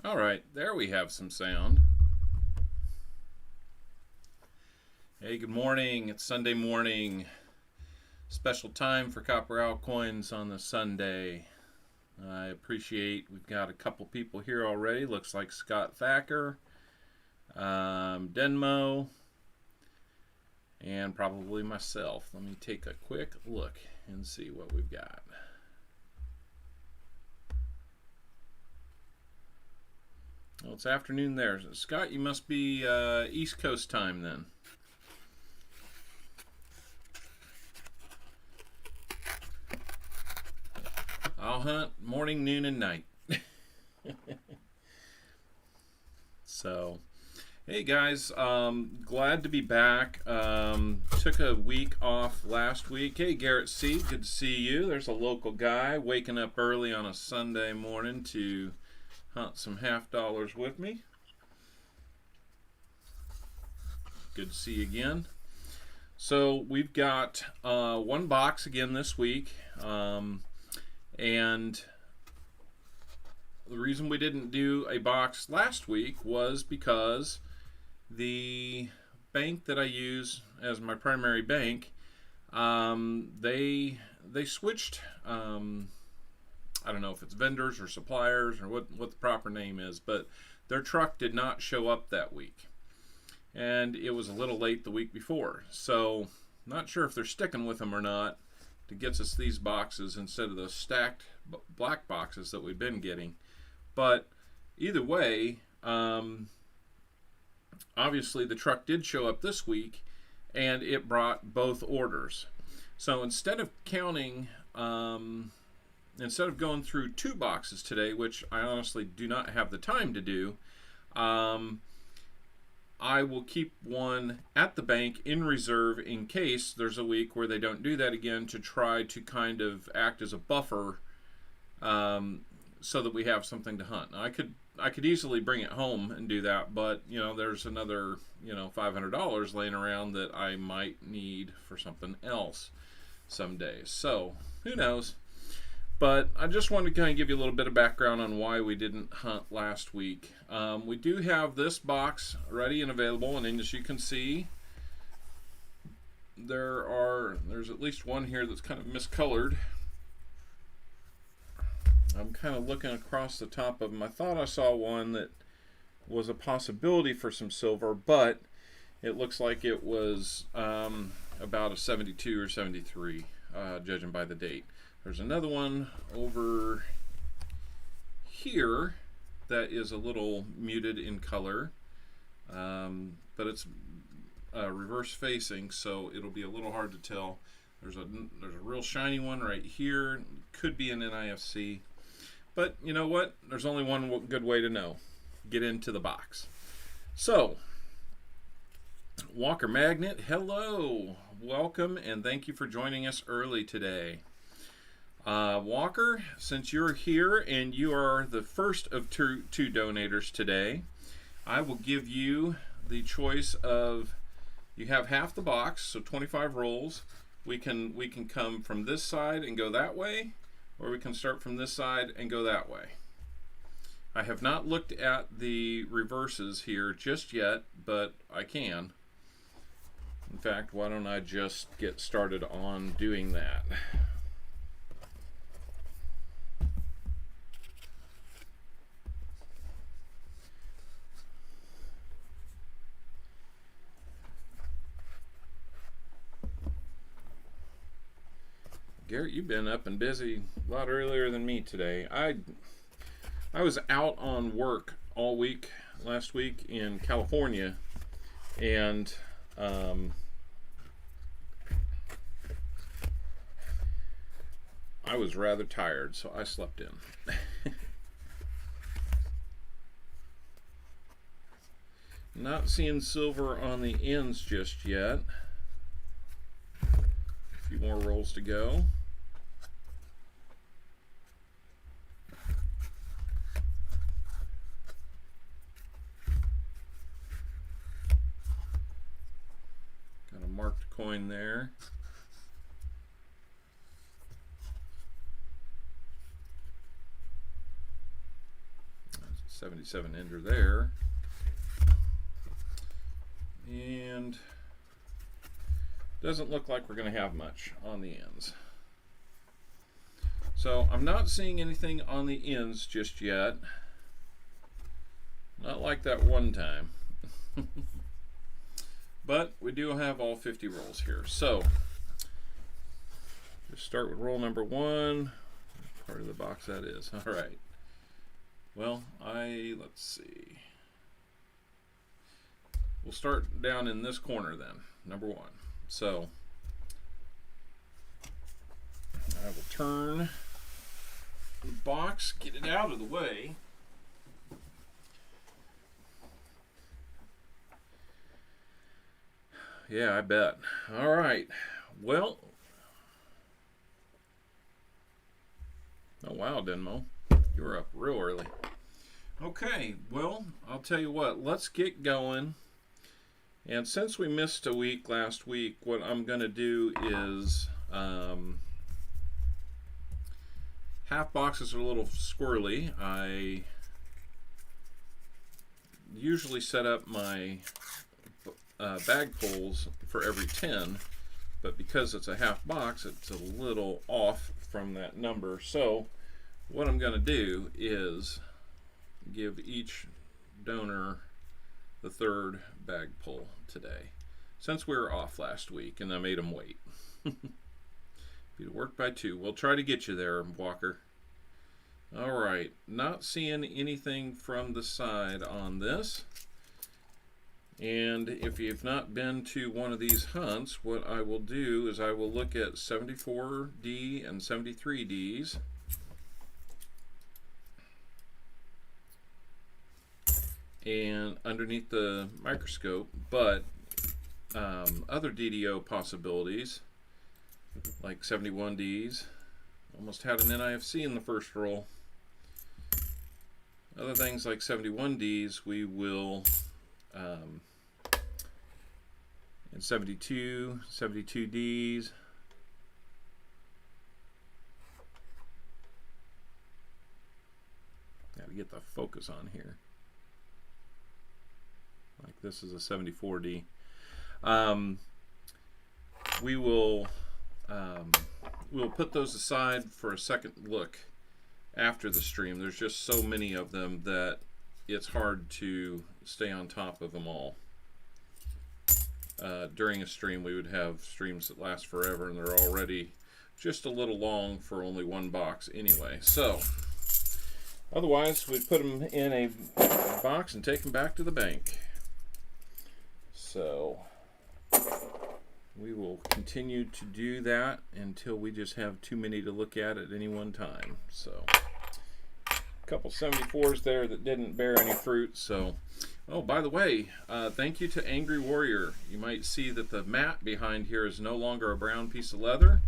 All right, there we have some sound. Hey, good morning. It's Sunday morning. Special time for copper altcoins on the Sunday. I appreciate we've got a couple people here already. Looks like Scott Thacker, Denmo, and probably myself. Let me take a quick look and see what we've got. Well, it's afternoon there. Scott, you must be East Coast time then. I'll hunt morning, noon, and night. So, hey guys, glad to be back. Took a week off last week. Hey Garrett C, good to see you. There's a local guy waking up early on a Sunday morning to hunt some half dollars with me. Good to see you again. So we've got one box again this week. And the reason we didn't do a box last week was because the bank that I use as my primary bank, they switched. I don't know if it's vendors or suppliers or what the proper name is, but their truck did not show up that week, and it was a little late the week before. So not sure if they're sticking with them or not to get us these boxes instead of those stacked black boxes that we've been getting. But either way, obviously the truck did show up this week and it brought both orders. So instead of counting, instead of going through two boxes today, which I honestly do not have the time to do, I will keep one at the bank in reserve in case there's a week where they don't do that again, to try to kind of act as a buffer, so that we have something to hunt. Now, I could easily bring it home and do that, but there's another $500 laying around that I might need for something else someday. So who knows? But I just wanted to kind of give you a little bit of background on why we didn't hunt last week. We do have this box ready and available, and as you can see, there's at least one here that's kind of miscolored. I'm kind of looking across the top of them. I thought I saw one that was a possibility for some silver, but it looks like it was about a 72 or 73, judging by the date. There's another one over here that is a little muted in color, but it's reverse facing, so it'll be a little hard to tell. There's a real shiny one right here. Could be an NIFC, but you know what? There's only one good way to know. Get into the box. So, Walker Magnet, hello, welcome, and thank you for joining us early today. Walker, since you're here and you are the first of two donators today, I will give you the choice of, you have half the box, so 25 rolls. We can come from this side and go that way, or we can start from this side and go that way. I have not looked at the reverses here just yet, but I can. In fact, why don't I just get started on doing that? Garrett, you've been up and busy a lot earlier than me today. I was out on work all week last week in California, and I was rather tired, so I slept in. Not seeing silver on the ends just yet. A few more rolls to go. Got a marked coin there. 77 ender there. And doesn't look like we're going to have much on the ends. So I'm not seeing anything on the ends just yet. Not like that one time. But we do have all 50 rolls here. So just start with roll number 1. Part of the box that is. All right. Well, let's see. We'll start down in this corner then, number 1. So I will turn the box, get it out of the way. Yeah, I bet. All right. Well. Oh, wow, Denmo. You were up real early. Okay, well, I'll tell you what. Let's get going. And since we missed a week last week, what I'm going to do is half boxes are a little squirrely. I usually set up my bag pulls for every 10, but because it's a half box, it's a little off from that number. So what I'm going to do is give each donor the 3rd bag pull today, since we were off last week and I made them wait. Be to work by 2. We'll try to get you there, Walker. All right, not seeing anything from the side on this. And if you've not been to one of these hunts, what I will do is I will look at 74D and 73Ds. And underneath the microscope, but other DDO possibilities, like 71Ds. Almost had an NIFC in the first roll. Other things like 71Ds, we will, and 72Ds. Got to get the focus on here. Like this is a 74D. We will we'll put those aside for a second look after the stream. There's just so many of them that it's hard to stay on top of them all. During a stream, we would have streams that last forever, and they're already just a little long for only one box anyway. So otherwise, we'd put them in a box and take them back to the bank. So we will continue to do that until we just have too many to look at any one time. So a couple 74s there that didn't bear any fruit. So, oh, by the way, thank you to Angry Warrior. You might see that the mat behind here is no longer a brown piece of leather.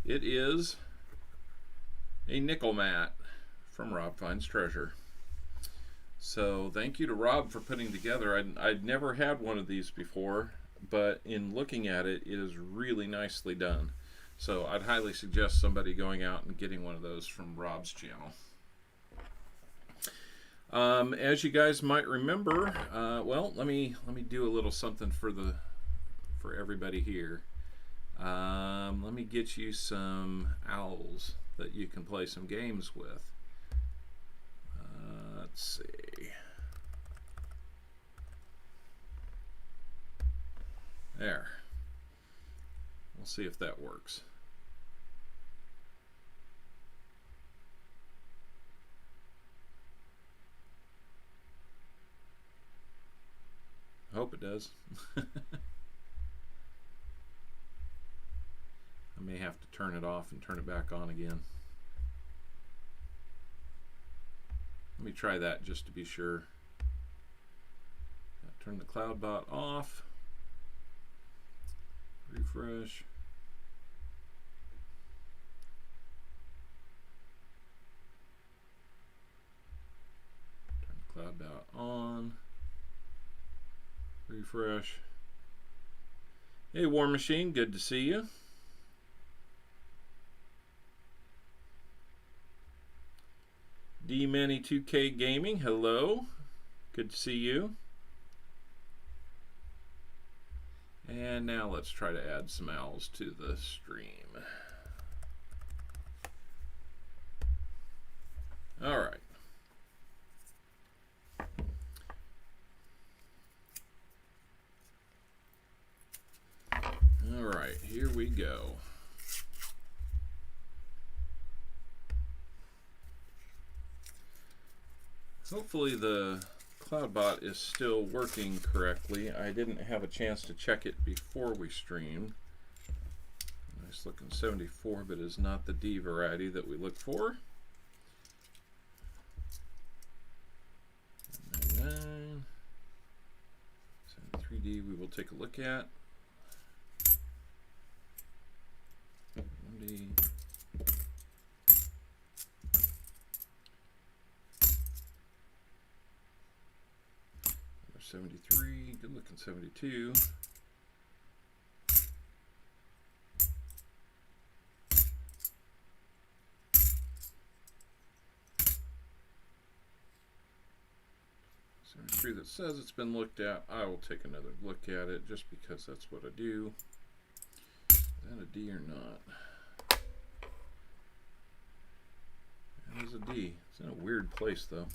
It is a nickel mat from Rob Finds Treasure. So thank you to Rob for putting together. I'd never had one of these before, but in looking at it, it is really nicely done. So I'd highly suggest somebody going out and getting one of those from Rob's channel. As you guys might remember, well, let me do a little something for everybody here. Let me get you some owls that you can play some games with. Let's see. There. We'll see if that works. I hope it does. I may have to turn it off and turn it back on again. Let me try that just to be sure. Turn the CloudBot off. Refresh. Turn CloudBot on. Refresh. Hey, War Machine, good to see you. D-Manny2K Gaming, hello. Good to see you. And now let's try to add some owls to the stream. All right. All right, here we go. Hopefully the CloudBot is still working correctly. I didn't have a chance to check it before we streamed. Nice looking 74, but is not the D variety that we look for. 99. 73D we will take a look at. 1D. 73, good looking 72. That says it's been looked at. I will take another look at it just because that's what I do. Is that a D or not? That is a D. It's in a weird place though.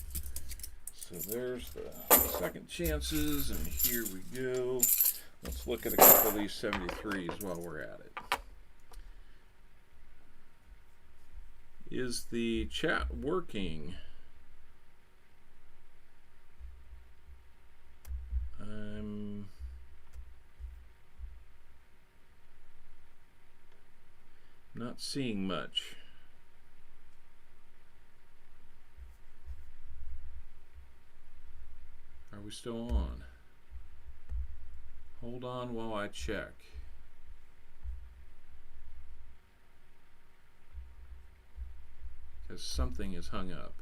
So there's the second chances, and here we go. Let's look at a couple of these 73s while we're at it. Is the chat working? I'm not seeing much. Are we still on? Hold on while I check. Because something is hung up.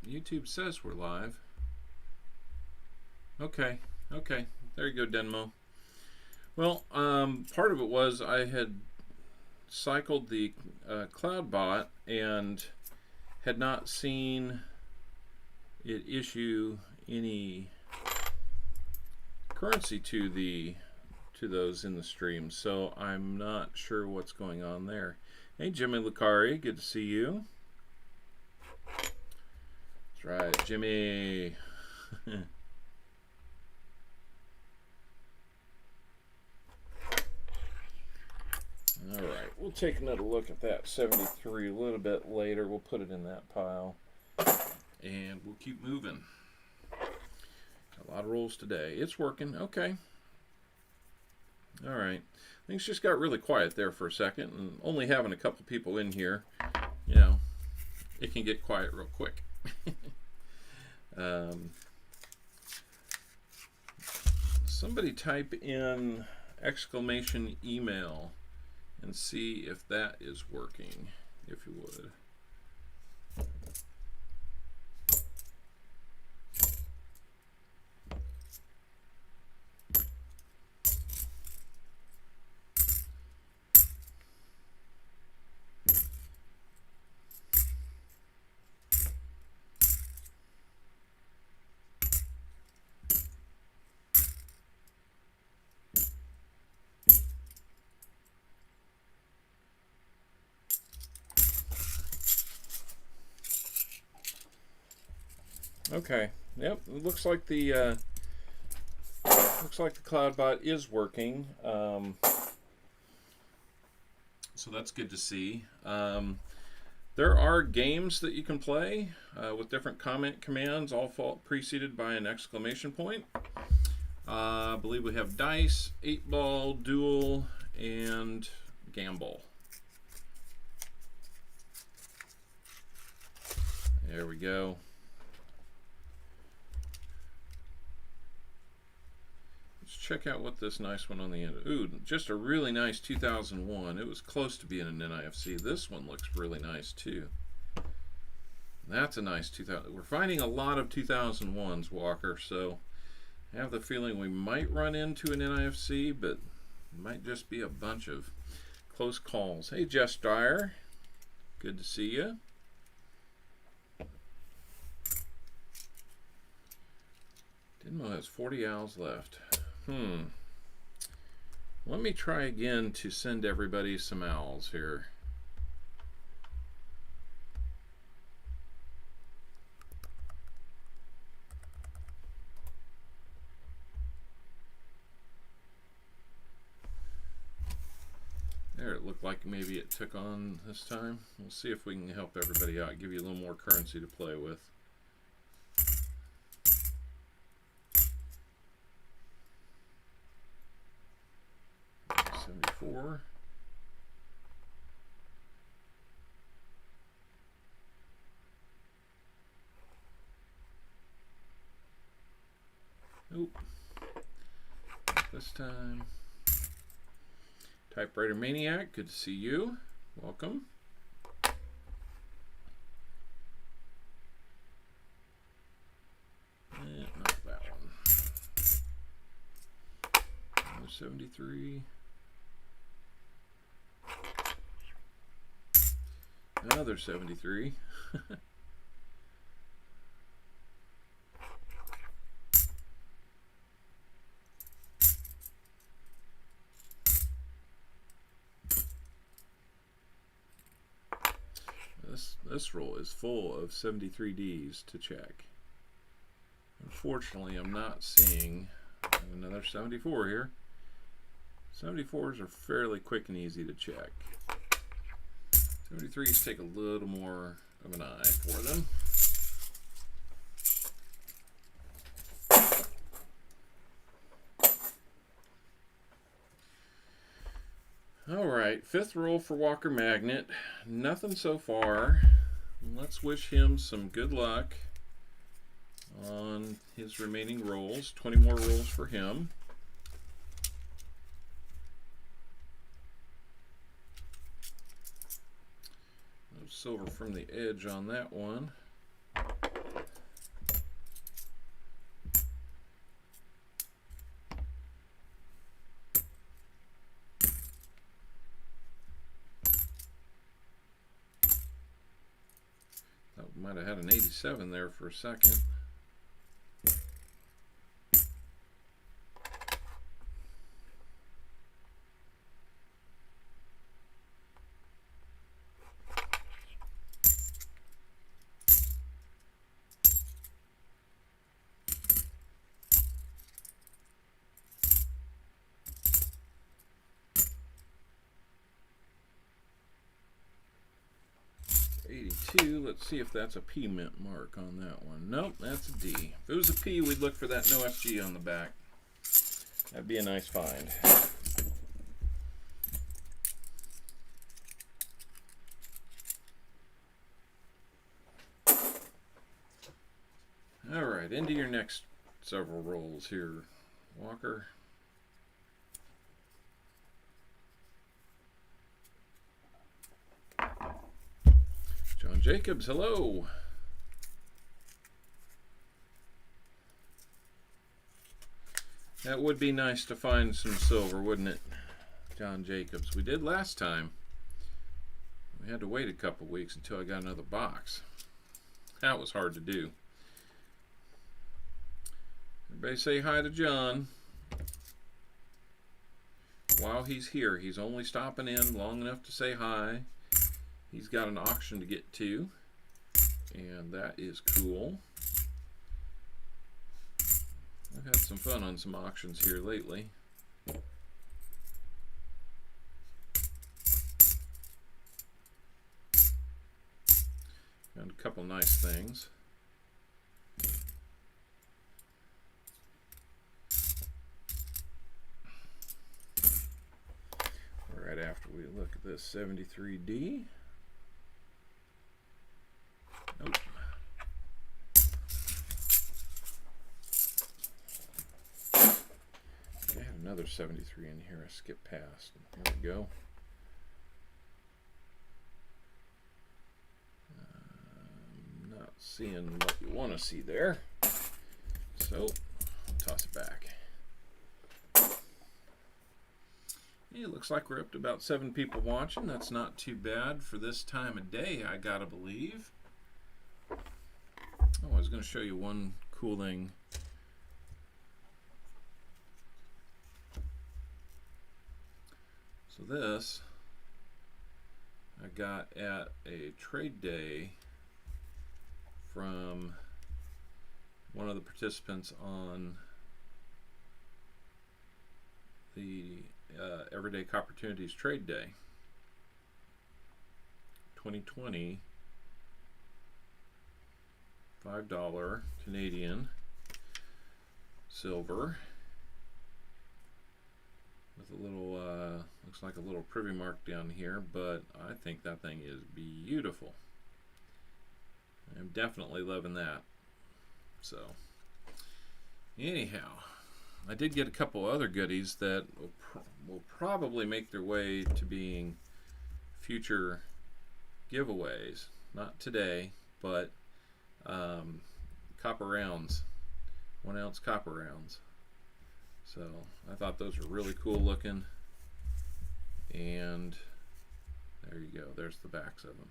YouTube says we're live. Okay, there you go, Denmo. Well, part of it was I had cycled the CloudBot and had not seen it issue any currency to those in the stream, so I'm not sure what's going on there. Hey, Jimmy Lucari, good to see you. That's right, Jimmy. All right, we'll take another look at that 73 a little bit later. We'll put it in that pile, and we'll keep moving. Got a lot of rolls today. It's working. Okay. All right. Things just got really quiet there for a second, and only having a couple people in here, you know, it can get quiet real quick. Somebody type in exclamation email and see if that is working, if you would. Okay. Yep. It looks like the CloudBot is working. So that's good to see. There are games that you can play with different comment commands, all preceded by an exclamation point. I believe we have Dice, 8-Ball, Duel, and Gamble. There we go. Check out what this nice one on the end. Ooh, just a really nice 2001. It was close to being an NIFC. This one looks really nice too. That's a nice 2000. We're finding a lot of 2001s, Walker, so I have the feeling we might run into an NIFC, but it might just be a bunch of close calls. Hey, Jess Dyer. Good to see you. Dinmo has 40 owls left. Let me try again to send everybody some owls here. There, it looked like maybe it took on this time. We'll see if we can help everybody out, give you a little more currency to play with. $74. Nope. This time. Typewriter Maniac, good to see you. Welcome. Not that one. Another 73. Another 73. This roll is full of 73Ds to check. Unfortunately, I'm not seeing another 74 here. 74s are fairly quick and easy to check. 73s take a little more of an eye for them. Alright, fifth roll for Walker Magnet. Nothing so far. Let's wish him some good luck on his remaining rolls. 20 more rolls for him. No silver from the edge on that one. Might have had an 87 there for a second. Let's see if that's a P mint mark on that one. Nope, that's a D. If it was a P, we'd look for that no FG on the back. That'd be a nice find. All right, into your next several rolls here, Walker. John Jacobs, hello. That would be nice to find some silver, wouldn't it, John Jacobs? We did last time. We had to wait a couple weeks until I got another box. That was hard to do. Everybody say hi to John. While he's here, he's only stopping in long enough to say hi. He's got an auction to get to, and that is cool. I've had some fun on some auctions here lately. Found a couple nice things. Right after we look at this 73D. Nope. I have another 73 in here I skipped past. Here we go. Not seeing what you want to see there. So, toss it back. It looks like we're up to about 7 people watching. That's not too bad for this time of day, I gotta believe. Oh, I was going to show you one cool thing. So this I got at a trade day from one of the participants on the Everyday Opportunities Trade Day 2020. $5 Canadian silver with a little looks like a little privy mark down here, but I think that thing is beautiful. I'm definitely loving that. So anyhow, I did get a couple other goodies that will probably make their way to being future giveaways. Not today, but copper rounds, 1 ounce copper rounds. So I thought those were really cool looking, and there you go, there's the backs of them.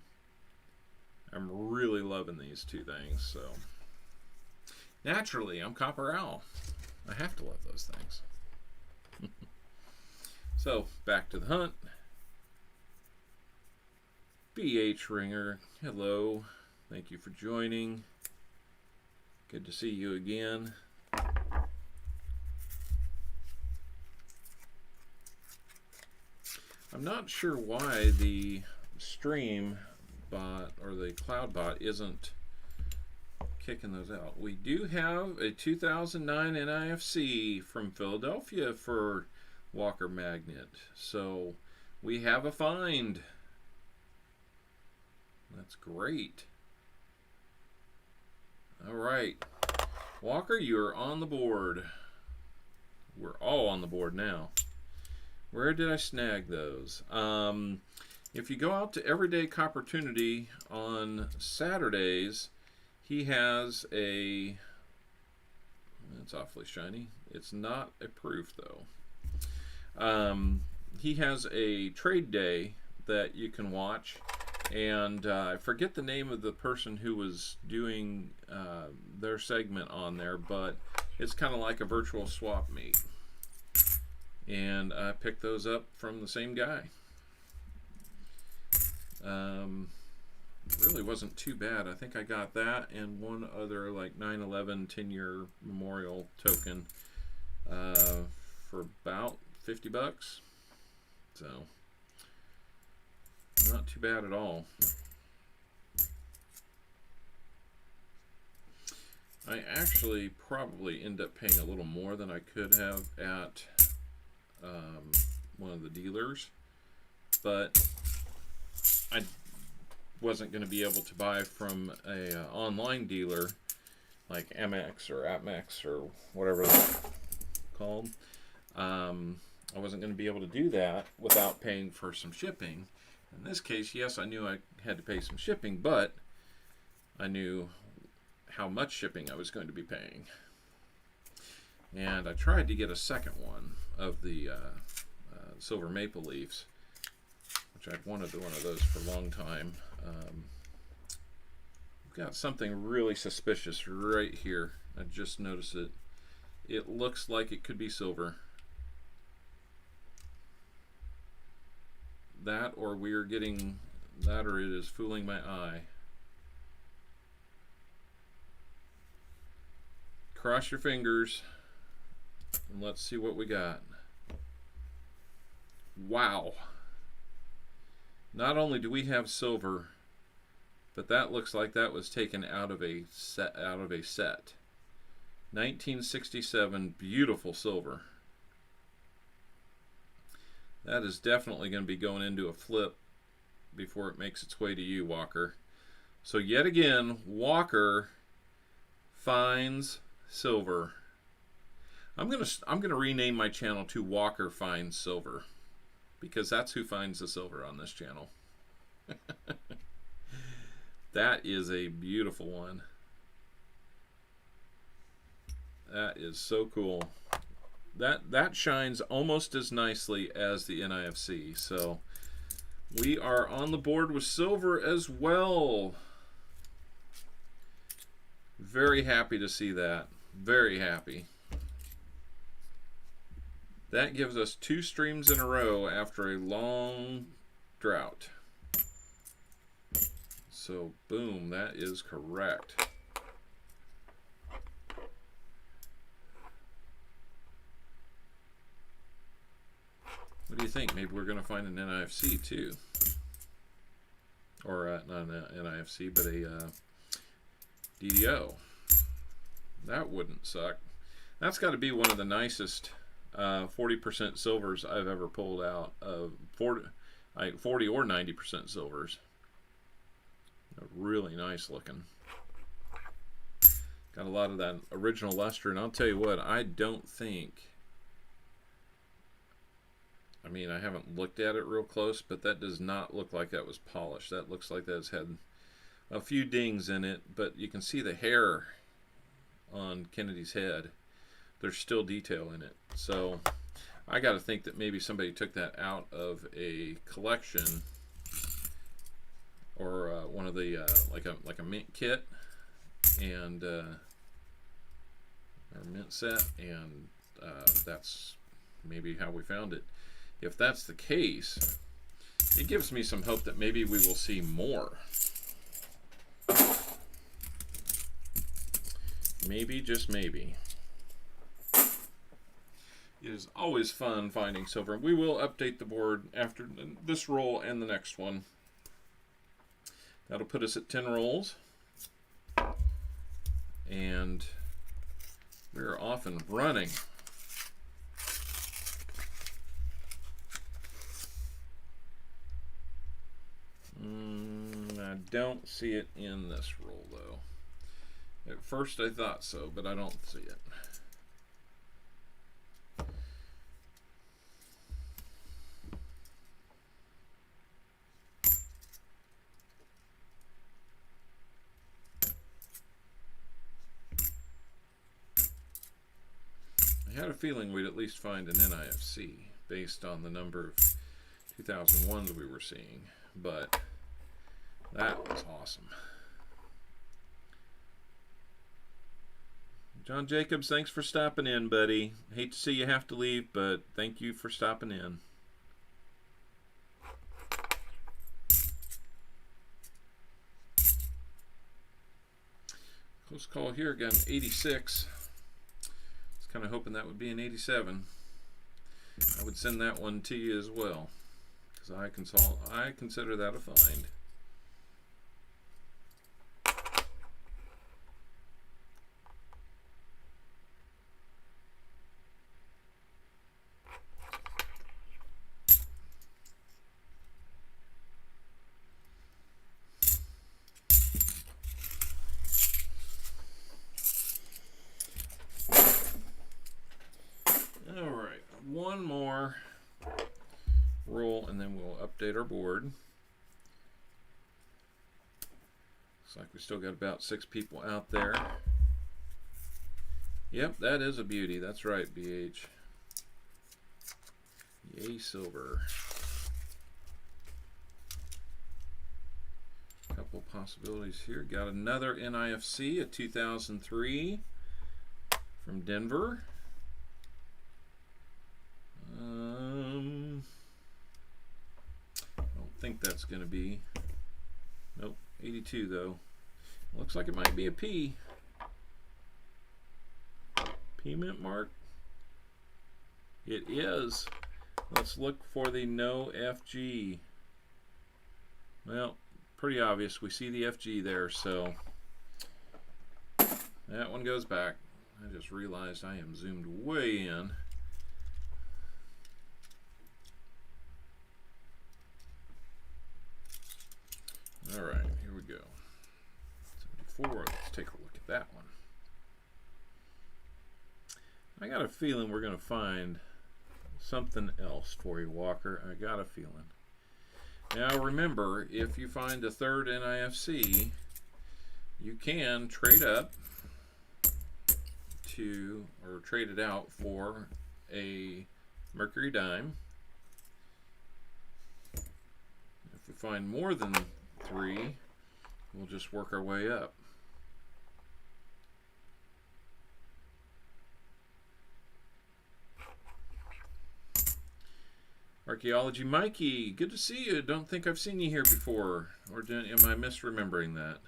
I'm really loving these two things. So naturally, I'm Copper Owl. I have to love those things. So back to the hunt. BH Ringer, hello. Thank you for joining. Good to see you again. I'm not sure why the stream bot or the cloud bot isn't kicking those out. We do have a 2009 NIFC from Philadelphia for Walker Magnet. So we have a find. That's great. All right, Walker, you're on the board. We're all on the board now. Where did I snag those? If you go out to Everyday Opportunity on Saturdays, he has a, it's awfully shiny. It's not a proof though. He has a trade day that you can watch. And I forget the name of the person who was doing their segment on there, but it's kind of like a virtual swap meet. And I picked those up from the same guy. Really wasn't too bad. I think I got that and one other like 9/11 10-year memorial token for about 50 bucks. So not too bad at all. I actually probably end up paying a little more than I could have at one of the dealers, but I wasn't going to be able to buy from a online dealer like MX or AppMex or whatever it's called. I wasn't going to be able to do that without paying for some shipping. In this case, yes, I knew I had to pay some shipping, but I knew how much shipping I was going to be paying. And I tried to get a second one of the silver maple leafs, which I'd wanted one of those for a long time. We've got something really suspicious right here. I just noticed it. It looks like it could be silver. That, or we're getting that, or it is fooling my eye. Cross your fingers and let's see what we got. Wow. Not only do we have silver, but that looks like that was taken out of a set. 1967 beautiful silver. That is definitely going to be going into a flip before it makes its way to you, Walker. So yet again, Walker finds silver. I'm gonna rename my channel to Walker Finds Silver, because that's who finds the silver on this channel. That is a beautiful one. That is so cool. That shines almost as nicely as the NIFC. So we are on the board with silver as well. Very happy to see that. Very happy. That gives us 2 streams in a row after a long drought. So boom, that is correct. What do you think? Maybe we're going to find an NIFC too. Or not an NIFC, but a DDO. That wouldn't suck. That's got to be one of the nicest 40% silvers I've ever pulled out. 40 or 90% silvers. Really nice looking. Got a lot of that original luster, and I'll tell you what, I don't think... I mean, I haven't looked at it real close, but that does not look like that was polished. That looks like that's had a few dings in it, but you can see the hair on Kennedy's head. There's still detail in it. So I got to think that maybe somebody took that out of a collection or one of the like a mint kit and or mint set, and that's maybe how we found it. If that's the case, it gives me some hope that maybe we will see more. Maybe, just maybe. It is always fun finding silver. We will update the board after this roll and the next one. That'll put us at 10 rolls. And we're off and running. I don't see it in this roll, though. At first I thought so, but I don't see it. I had a feeling we'd at least find an NIFC based on the number of 2001s we were seeing, but that was awesome. John Jacobs, thanks for stopping in, buddy. Hate to see you have to leave, but thank you for stopping in. Close call here again, 86. Kind of hoping that would be an 87. I would send that one to you as well, because I consider that a find. One more roll and then we'll update our board. Looks like we still got about 6 people out there. Yep, that is a beauty. That's right, BH. Yay, silver. Couple possibilities here. Got another NIFC, a 2003 from Denver. I don't think that's going to be. Nope, 82 though. Looks like it might be a P. P mint mark. It is. Let's look for the no FG. Well, pretty obvious. We see the FG there, so that one goes back. I just realized I am zoomed way in. All right, here we go. 74, let's take a look at that one. I got a feeling we're going to find something else for you, Walker. I got a feeling. Now remember, if you find a third NIFC, you can trade up to, or trade it out for a mercury dime. If we find more than 3, we'll just work our way up. Archaeology Mikey, good to see you. Don't think I've seen you here before. Or am I misremembering that?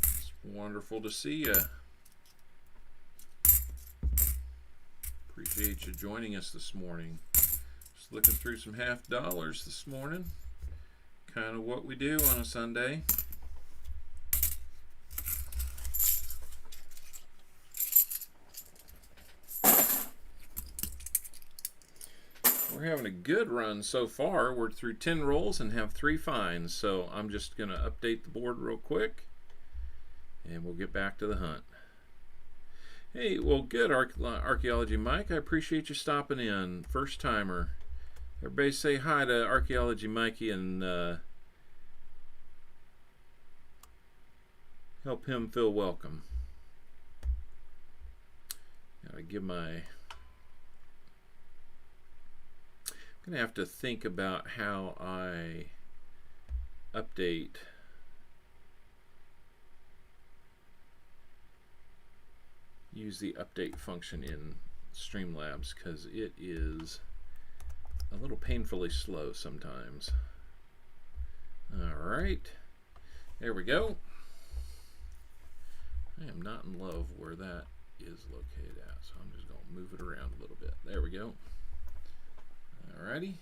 It's wonderful to see you. Appreciate you joining us this morning. Just looking through some half dollars this morning. Kind of what we do on a Sunday. We're having a good run so far. We're through 10 rolls and have 3 finds. So I'm just going to update the board real quick. And we'll get back to the hunt. Hey, well, good, Archaeology Mike. I appreciate you stopping in. First timer. Everybody say hi to Archaeology Mikey and help him feel welcome. Gotta give my... I'm going to have to think about how I update use the update function in Streamlabs, because it is a little painfully slow sometimes. Alright, there we go. I am not in love where that is located at, so I'm just going to move it around a little bit. There we go. Alrighty.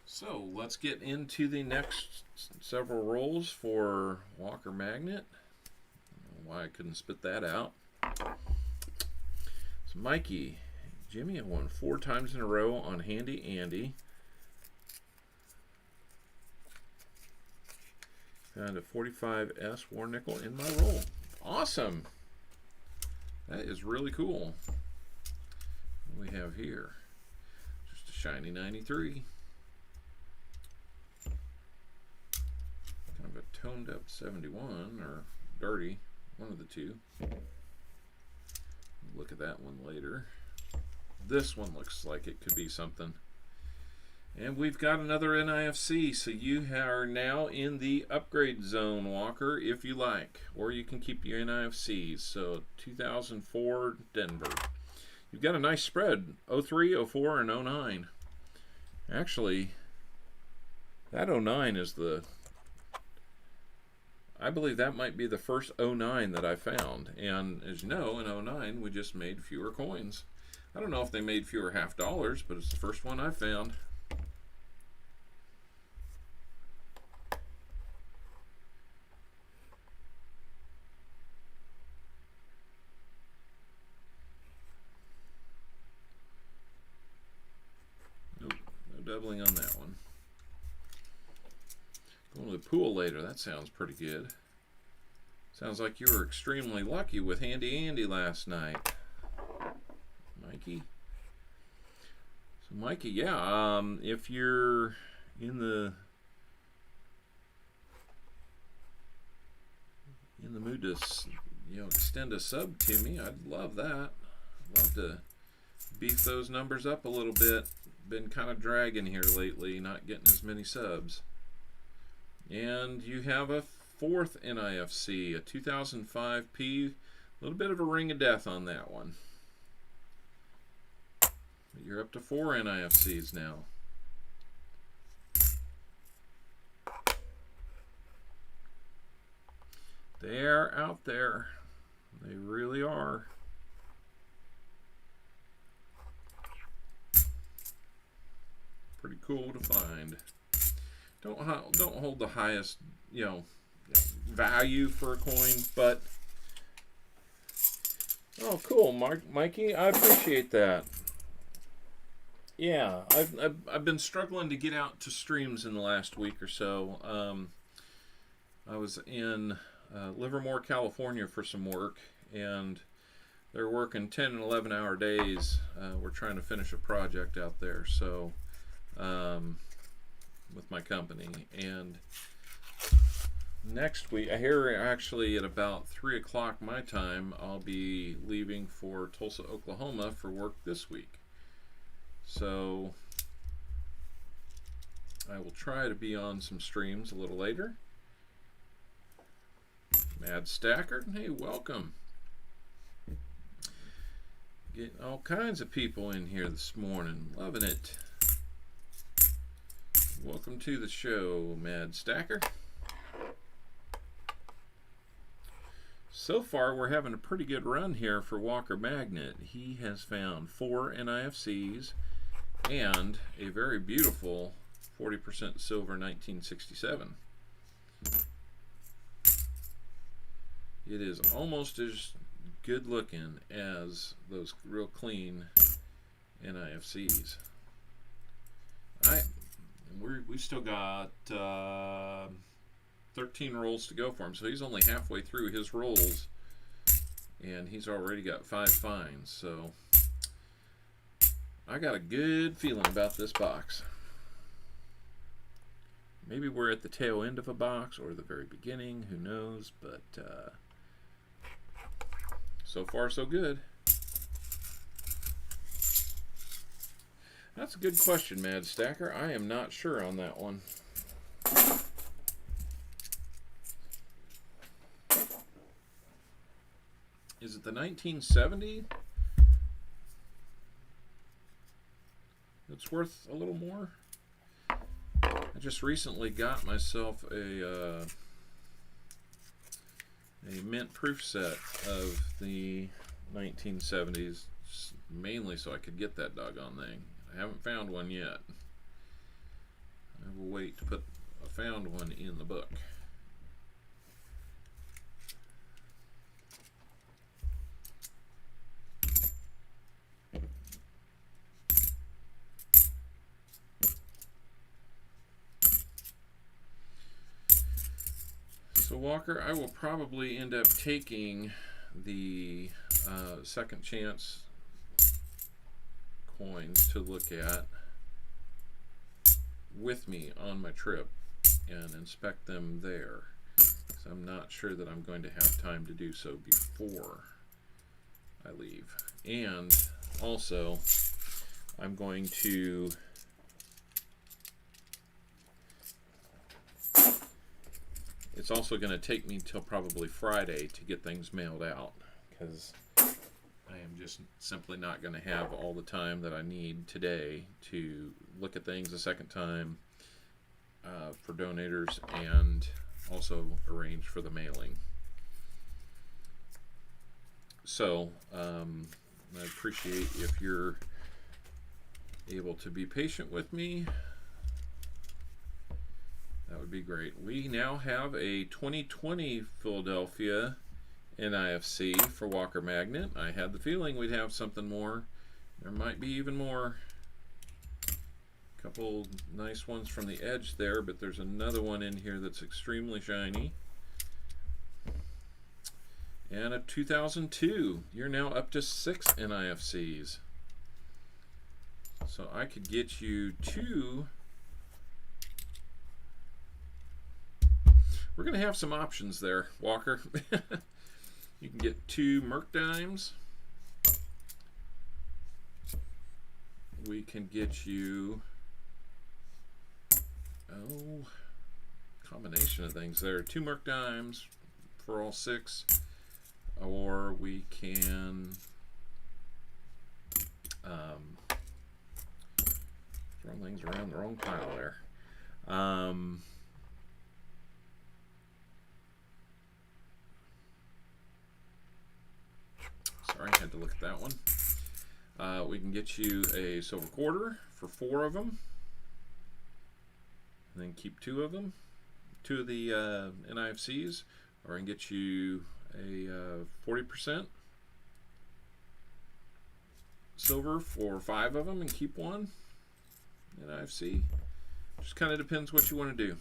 So let's get into the next several rolls for Walker Magnet. I don't know why I couldn't spit that out. So Mikey, Jimmy, I won 4 times in a row on Handy Andy. Found a 45S war nickel in my roll. Awesome. That is really cool. What do we have here? Just a shiny 93. Kind of a toned up 71 or dirty, one of the two. Look at that one later. This one looks like it could be something. And we've got another NIFC, so you are now in the upgrade zone, Walker, if you like. Or you can keep your NIFCs. So 2004 Denver. You've got a nice spread, 03, 04, and 09. Actually, that 09 is the... I believe that might be the first 09 that I found. And as you know, in 09, we just made fewer coins. I don't know if they made fewer half dollars, but it's the first one I found. Nope, no doubling on that one. Going to the pool later, that sounds pretty good. Sounds like you were extremely lucky with Handy Andy last night. Mikey. So Mikey, yeah, if you're in the mood to, extend a sub to me, I'd love that. I'd love to beef those numbers up a little bit. Been kind of dragging here lately, not getting as many subs. And you have a 4th NIFC, a 2005 P. A little bit of a ring of death on that one. But you're up to 4 NIFCs now. They're out there. They really are. Pretty cool to find. Don't hold the highest, value for a coin, but oh, cool, Mikey, I appreciate that. Yeah, I've been struggling to get out to streams in the last week or so. I was in Livermore, California for some work, and they're working 10 and 11-hour days. We're trying to finish a project out there, so with my company, and next week, I hear actually at about 3 o'clock my time, I'll be leaving for Tulsa, Oklahoma for work this week. So I will try to be on some streams a little later. Mad Stacker, hey, welcome. Getting all kinds of people in here this morning. Loving it. Welcome to the show, Mad Stacker. So far, we're having a pretty good run here for Walker Magnet. He has found 4 NIFCs and a very beautiful 40% silver 1967. It is almost as good looking as those real clean NIFCs. We still got 13 rolls to go for him, so he's only halfway through his rolls, and he's already got 5 finds. So I got a good feeling about this box. Maybe we're at the tail end of a box or the very beginning, who knows, but so far so good. That's a good question, Mad Stacker. I am not sure on that one. Is it the 1970 that's worth a little more? I just recently got myself a mint proof set of the 1970s, mainly so I could get that doggone thing. I haven't found one yet. I will wait to put a found one in the book. So Walker, I will probably end up taking the second chance coins to look at with me on my trip and inspect them there, because I'm not sure that I'm going to have time to do so before I leave. And also I'm going to it's also going to take me till probably Friday to get things mailed out, because I am just simply not going to have all the time that I need today to look at things a second time for donators and also arrange for the mailing. So I appreciate if you're able to be patient with me. That would be great. We now have a 2020 Philadelphia NIFC for Walker Magnet. I had the feeling we'd have something more. There might be even more. A couple nice ones from the edge there, but there's another one in here that's extremely shiny. And a 2002. You're now up to 6 NIFCs. So I could get you 2. We're going to have some options there, Walker. You can get 2 Merc Dimes. We can get you, combination of things there. 2 Merc Dimes for all 6. Or we can throw things around the wrong pile there. Sorry, I had to look at that one. We can get you a silver quarter for 4 of them. And then keep 2 of them. 2 of the NIFCs. Or I can get you a 40% silver for 5 of them and keep 1 NIFC. Just kind of depends what you want to do.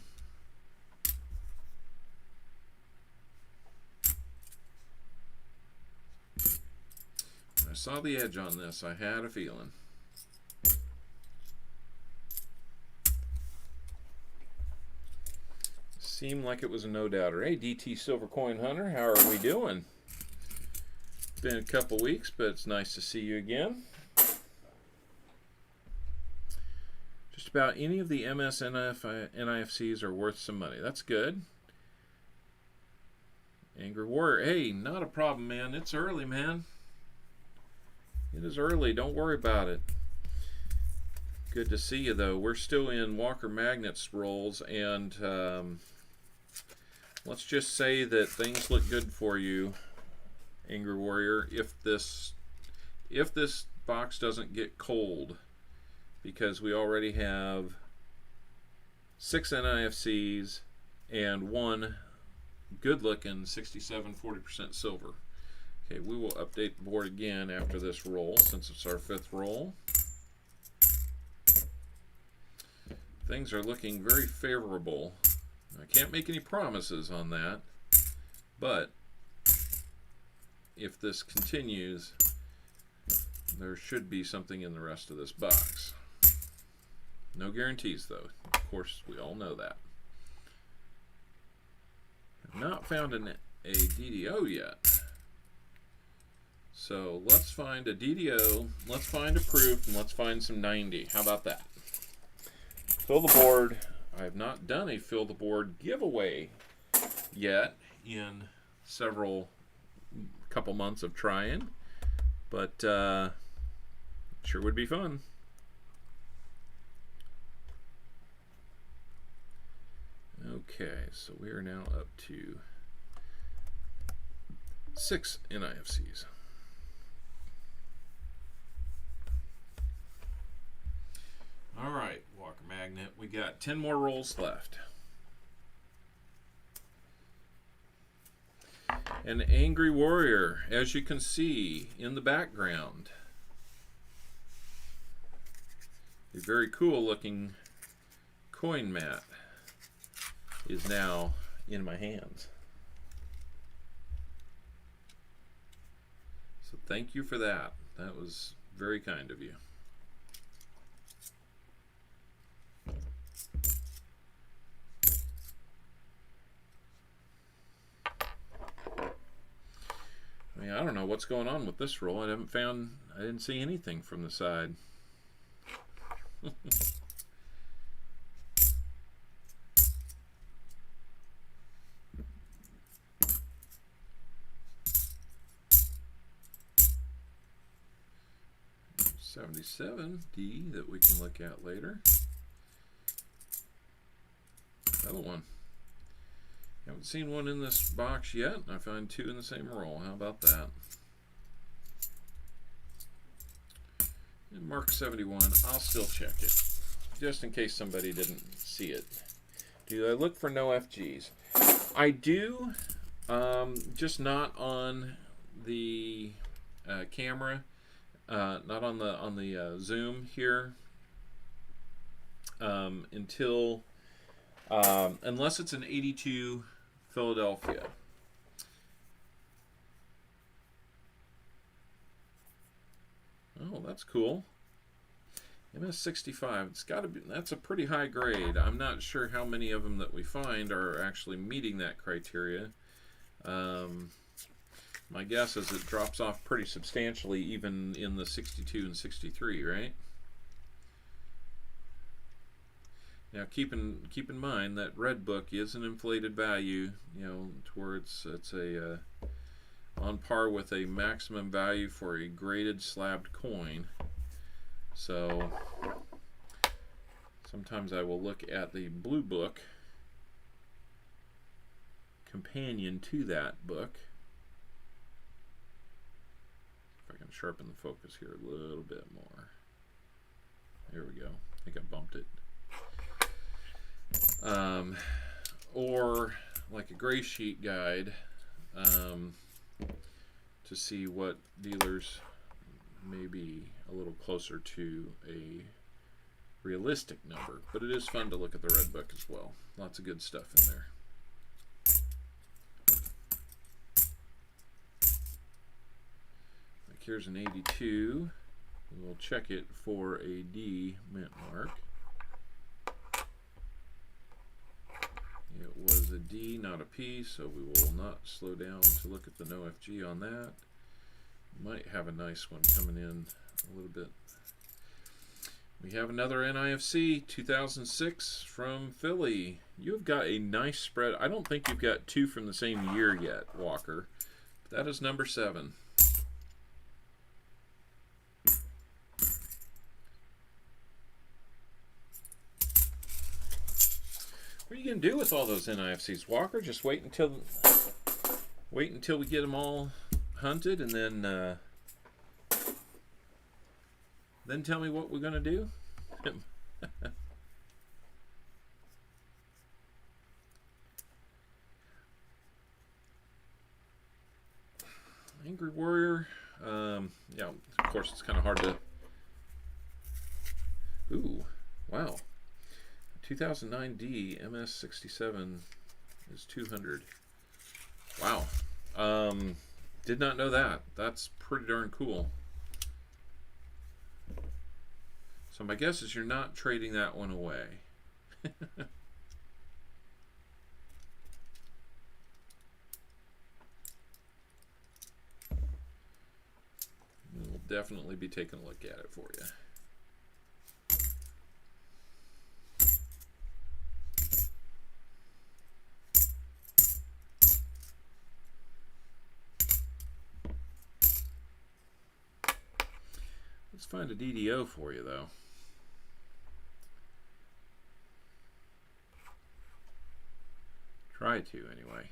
I saw the edge on this. I had a feeling. Seemed like it was a no-doubter. Hey, DT Silver Coin Hunter, how are we doing? Been a couple weeks, but it's nice to see you again. Just about any of the MS NIFCs are worth some money. That's good. Angry Warrior, hey, not a problem, man. It's early, man. It is early. Don't worry about it. Good to see you, though. We're still in Walker Magnets rolls, and let's just say that things look good for you, Angry Warrior, if this box doesn't get cold, because we already have 6 NIFCs and 1 good-looking 67 40% silver. Okay, we will update the board again after this roll, since it's our 5th roll. Things are looking very favorable. I can't make any promises on that, but if this continues, there should be something in the rest of this box. No guarantees, though. Of course, we all know that. I've not found a DDO yet. So let's find a DDO, let's find a proof, and let's find some 90. How about that? Fill the board. I have not done a fill the board giveaway yet in couple months of trying, but sure would be fun. Okay, so we are now up to 6 NIFCs. All right, Walker Magnet, we got 10 more rolls left. An Angry Warrior, as you can see in the background. A very cool looking coin mat is now in my hands. So thank you for that. That was very kind of you. I mean, I don't know what's going on with this roll. I didn't see anything from the side. $77D that we can look at later. Another one. Haven't seen one in this box yet. I find 2 in the same roll. How about that? And Mark 71. I'll still check it, just in case somebody didn't see it. Do I look for no FGs? I do, just not on the camera, not on the zoom here, until unless it's an 82 Philadelphia. Oh, that's cool. MS65. It's got to be. That's a pretty high grade. I'm not sure how many of them that we find are actually meeting that criteria. My guess is it drops off pretty substantially, even in the 62 and 63, right? Now, keep in mind that red book is an inflated value, you know, to where it's a on par with a maximum value for a graded slabbed coin. So sometimes I will look at the blue book companion to that book. If I can sharpen the focus here a little bit more. There we go. I think I bumped it. Or like a gray sheet guide, to see what dealers may be a little closer to a realistic number. But it is fun to look at the red book as well. Lots of good stuff in there. Like here's an 82. We'll check it for a D mint mark. It was is a D, not a P, so we will not slow down to look at the no FG on that. Might have a nice one coming in a little bit. We have another NIFC 2006 from Philly. You've got a nice spread. I don't think you've got two from the same year yet, Walker. But that is number 7. What are you going to do with all those NIFCs, Walker? Just wait until we get them all hunted, and then tell me what we're going to do. Angry Warrior. Yeah, of course it's kind of hard to. Ooh, wow. 2009D MS67 is 200. Wow. Did not know that. That's pretty darn cool. So my guess is you're not trading that one away. We'll definitely be taking a look at it for you. Let's find a DDO for you, though. Try to, anyway.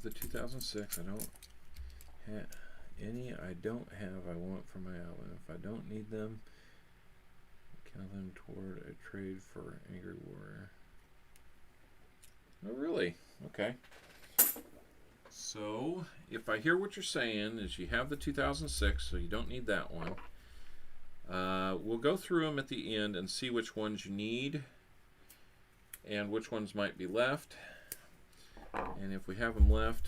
The 2006, I don't have any. I don't have. I want for my album. If I don't need them, count them toward a trade for Angry Warrior. Oh, really? Okay. So, if I hear what you're saying, is you have the 2006, so you don't need that one. We'll go through them at the end and see which ones you need and which ones might be left. And if we have them left,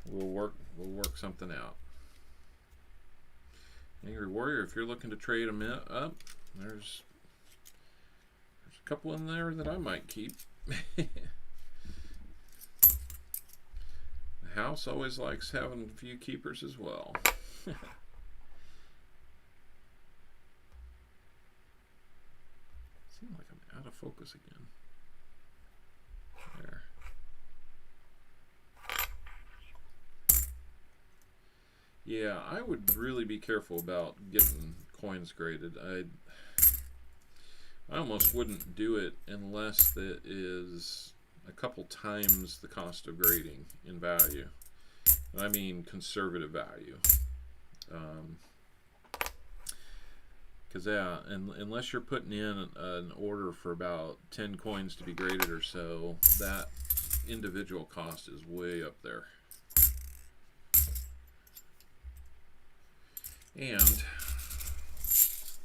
we'll work something out. Angry Warrior, if you're looking to trade them up, there's a couple in there that I might keep. The house always likes having a few keepers as well. Seems like I'm out of focus again. There. Yeah, I would really be careful about getting coins graded. I almost wouldn't do it unless it is a couple times the cost of grading in value. I mean conservative value. Because yeah, unless you're putting in an order for about 10 coins to be graded or so, that individual cost is way up there. And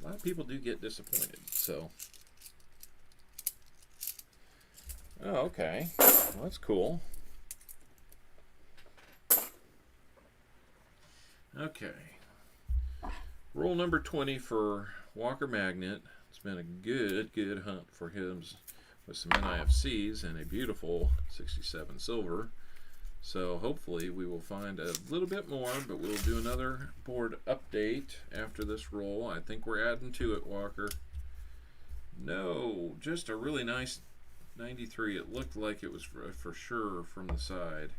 a lot of people do get disappointed. So, oh, okay, well, that's cool. Okay. Roll number 20 for Walker Magnet. It's been a good hunt for him with some NIFCs and a beautiful 67 silver. So hopefully we will find a little bit more, but we'll do another board update after this roll. I think we're adding to it, Walker. No, just a really nice 93. It looked like it was for sure from the side.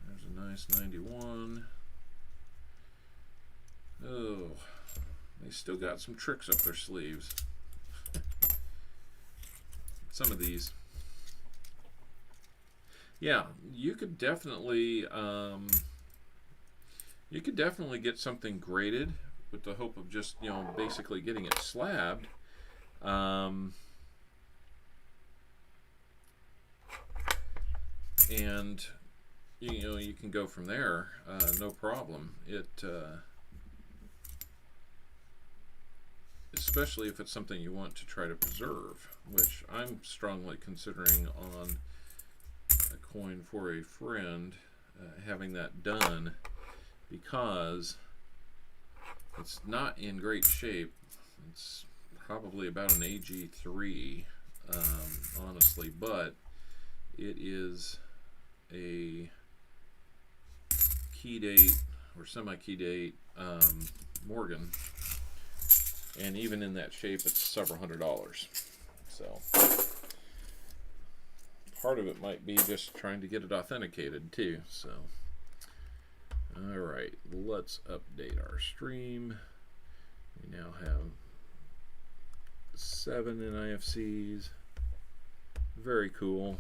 There's a nice 91. Oh, they still got some tricks up their sleeves. Some of these. Yeah, you could definitely get something graded with the hope of just, basically getting it slabbed. and you can go from there, no problem. Especially if it's something you want to try to preserve, which I'm strongly considering on a coin for a friend, having that done, because it's not in great shape. It's probably about an AG3, honestly, but it is a key date or semi-key date Morgan, and even in that shape it's several $100s. So part of it might be just trying to get it authenticated too. So alright, let's update our stream. We now have 7 NIFCs. Very cool.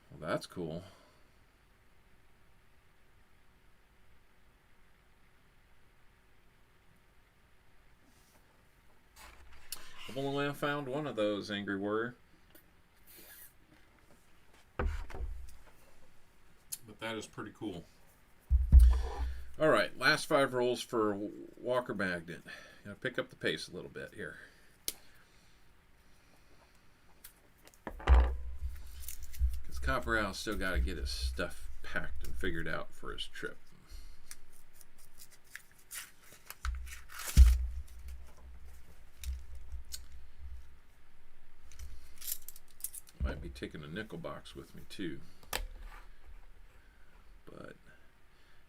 Well, that's cool. I've only found one of those, Angry Warrior. But that is pretty cool. Alright, last 5 rolls for Walker Magnet. Gotta pick up the pace a little bit here. Because Copper Al still gotta get his stuff packed and figured out for his trip. Might be taking a nickel box with me too, but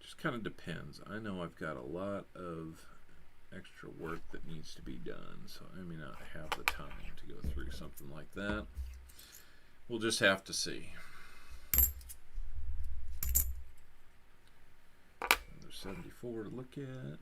just kind of depends. I know I've got a lot of extra work that needs to be done, so I may not have the time to go through something like that. We'll just have to see. Another 74 to look at.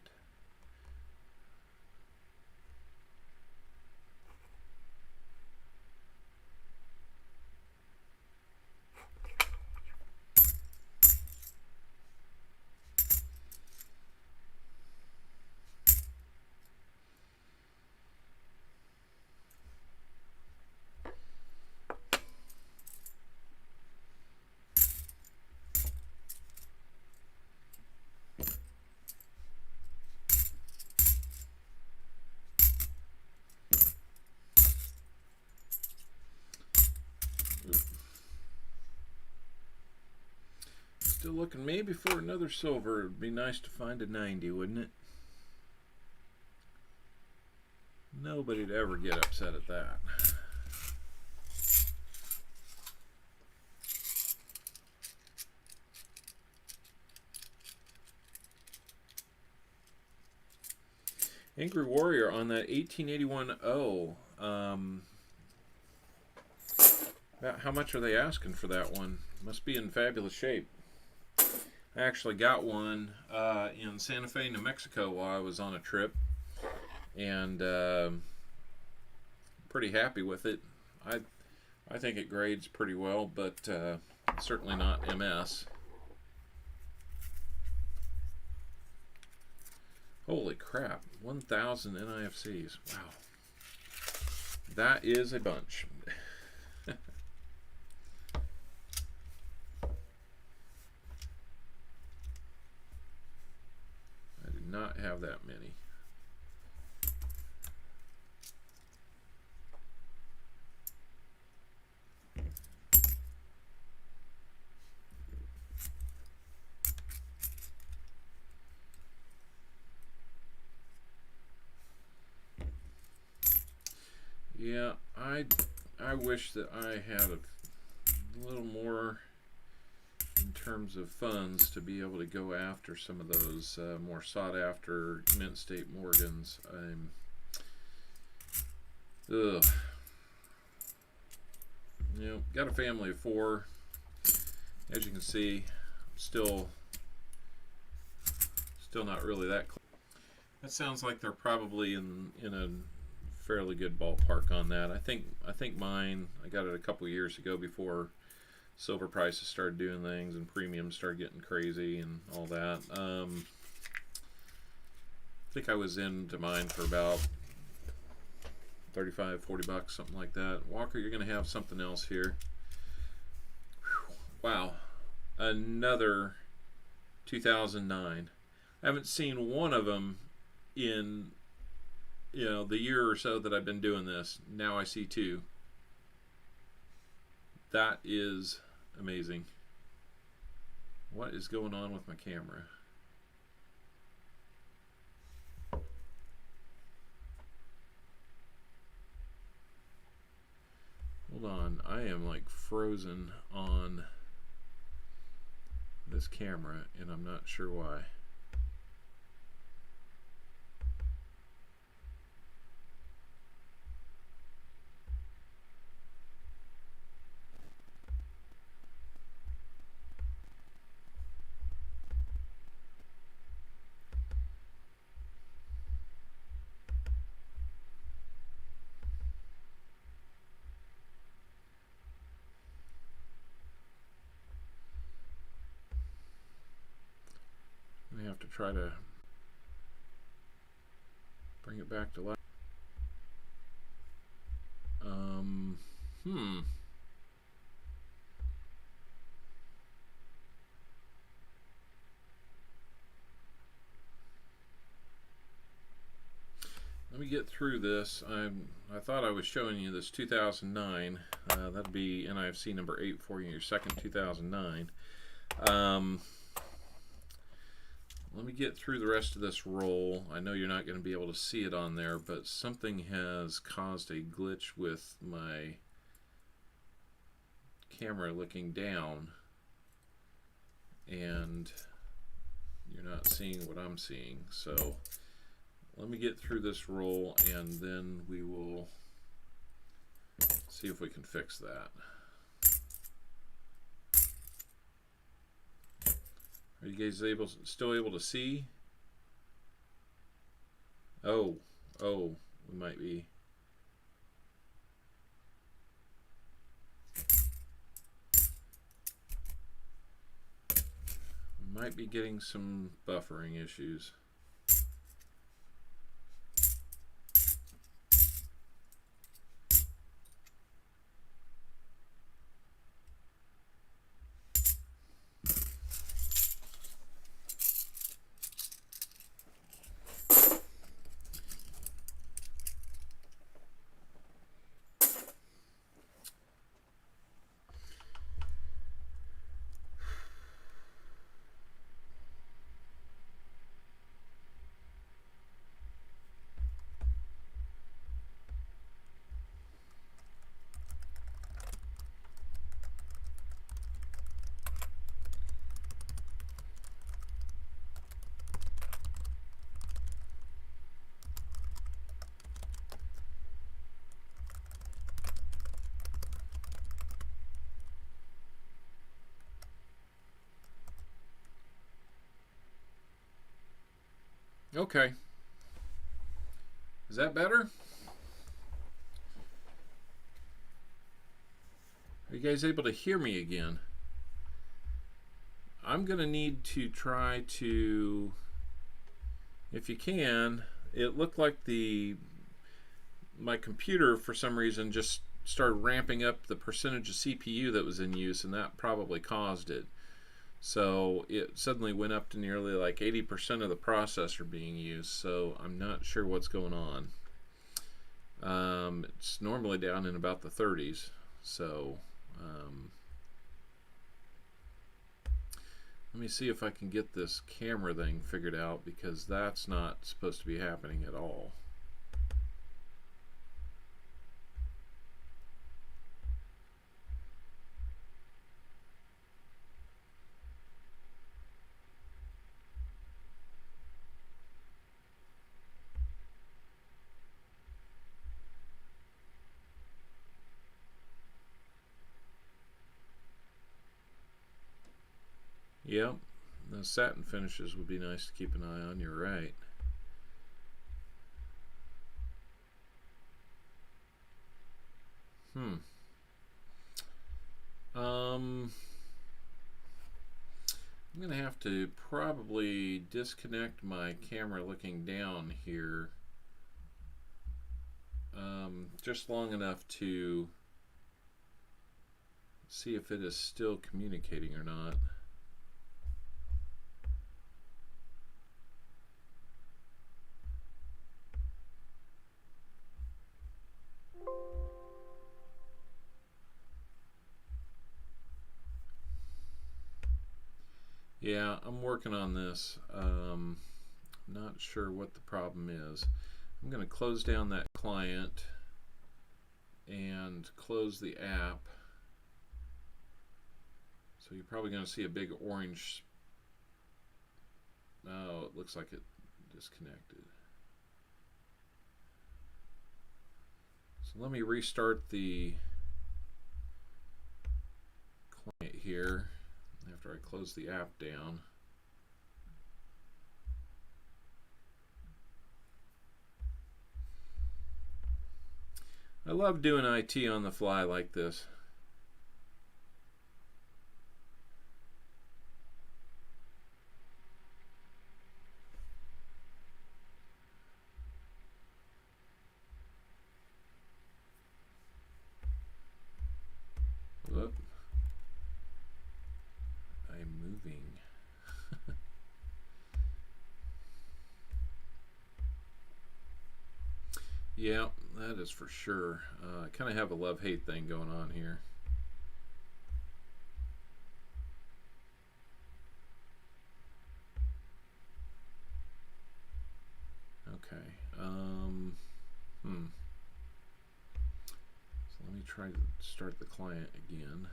Still looking maybe for another silver. It'd be nice to find a 90, wouldn't it? Nobody'd ever get upset at that. Angry Warrior on that 1881 how much are they asking for that one? Must be in fabulous shape. I actually got one in Santa Fe, New Mexico while I was on a trip, and pretty happy with it. I think it grades pretty well, but certainly not MS. Holy crap, 1,000 NIFCs. Wow. That is a bunch. I did not have that many. Yeah, I wish that I had a little more in terms of funds to be able to go after some of those more sought after mint state Morgans. Got a family of 4. As you can see, still not really that close. That sounds like they're probably in a fairly good ballpark on that. I think mine, I got it a couple years ago before silver prices started doing things and premiums started getting crazy and all that. I think I was into mine for about 35, 40 bucks, something like that. Walker, you're going to have something else here. Whew. Wow. Another 2009. I haven't seen one of them in, the year or so that I've been doing this. Now I see two. That is amazing. What is going on with my camera? Hold on, I am like frozen on this camera and I'm not sure why. I have to try to bring it back to life. Let me get through this. I thought I was showing you this 2009. That'd be NIFC number 8 for you, your second 2009. Let me get through the rest of this roll. I know you're not going to be able to see it on there, but something has caused a glitch with my camera looking down, and you're not seeing what I'm seeing. So let me get through this roll, and then we will see if we can fix that. Are you guys still able to see? Oh, we might be. We might be getting some buffering issues. Okay. Is that better? Are you guys able to hear me again? I'm going to need to try to, if you can, it looked like my computer for some reason just started ramping up the percentage of CPU that was in use, and that probably caused it. So it suddenly went up to nearly like 80% of the processor being used, so I'm not sure what's going on. It's normally down in about the 30s, so let me see if I can get this camera thing figured out, because that's not supposed to be happening at all. Yep, the satin finishes would be nice to keep an eye on, you're right. I'm going to have to probably disconnect my camera looking down here. just long enough to see if it is still communicating or not. Yeah, I'm working on this. Not sure what the problem is. I'm going to close down that client and close the app. So you're probably going to see a big orange. Oh, it looks like it disconnected. So let me restart the client here after I close the app down. I love doing IT on the fly like this. Whoop. I'm moving. Yeah, that is for sure. I kind of have a love-hate thing going on here. Okay. So let me try to start the client again.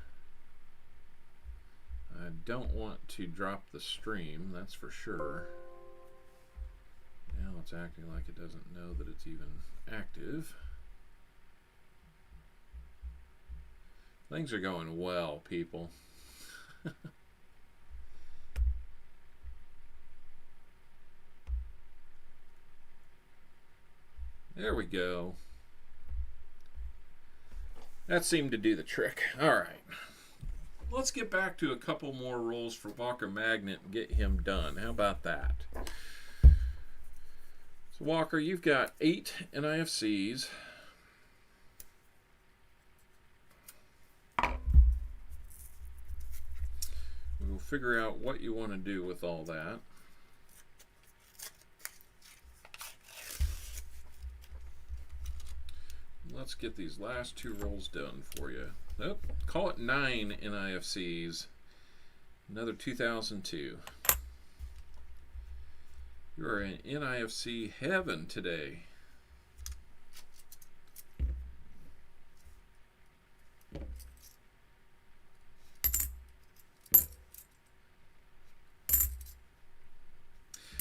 I don't want to drop the stream, that's for sure. Now it's acting like it doesn't know that it's even active. Things are going well, people. There we go. That seemed to do the trick. All right. Let's get back to a couple more rolls for Walker Magnet and get him done. How about that? So Walker, you've got 8 NIFCs. We'll figure out what you want to do with all that. Let's get these last 2 rolls done for you. Oh, call it 9 NIFCs. Another 2002. You are in NIFC heaven today.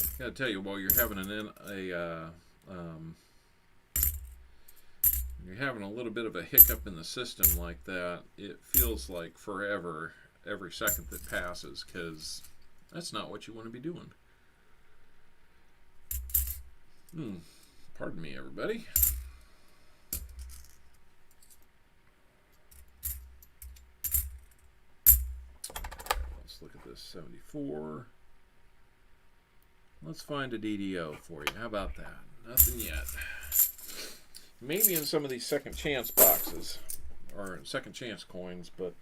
I gotta tell you, while you're having you're having a little bit of a hiccup in the system like that, it feels like forever every second that passes, because that's not what you want to be doing. Pardon me, everybody. Let's look at this 74. Let's find a DDO for you. How about that? Nothing yet. Maybe in some of these second chance boxes, or second chance coins, but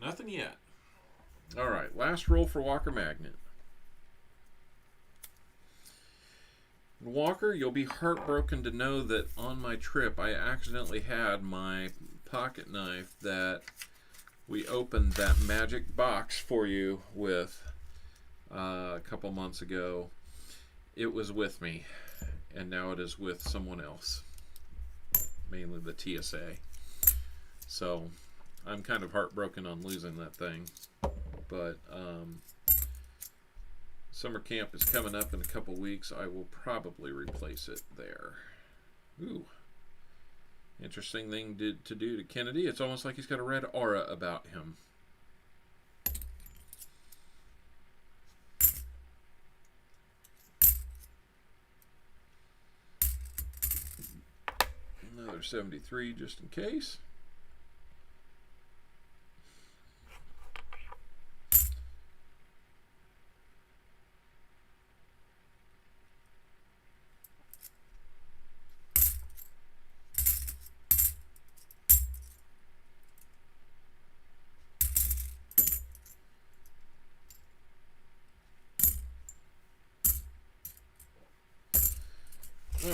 nothing yet. All right, last roll for Walker Magnet. Walker, you'll be heartbroken to know that on my trip I accidentally had my pocket knife that we opened that magic box for you with a couple months ago. It was with me, and now it is with someone else, mainly the TSA. So I'm kind of heartbroken on losing that thing, but summer camp is coming up in a couple weeks. I will probably replace it there. Ooh, interesting thing to do to Kennedy. It's almost like he's got a red aura about him. Another 73 just in case.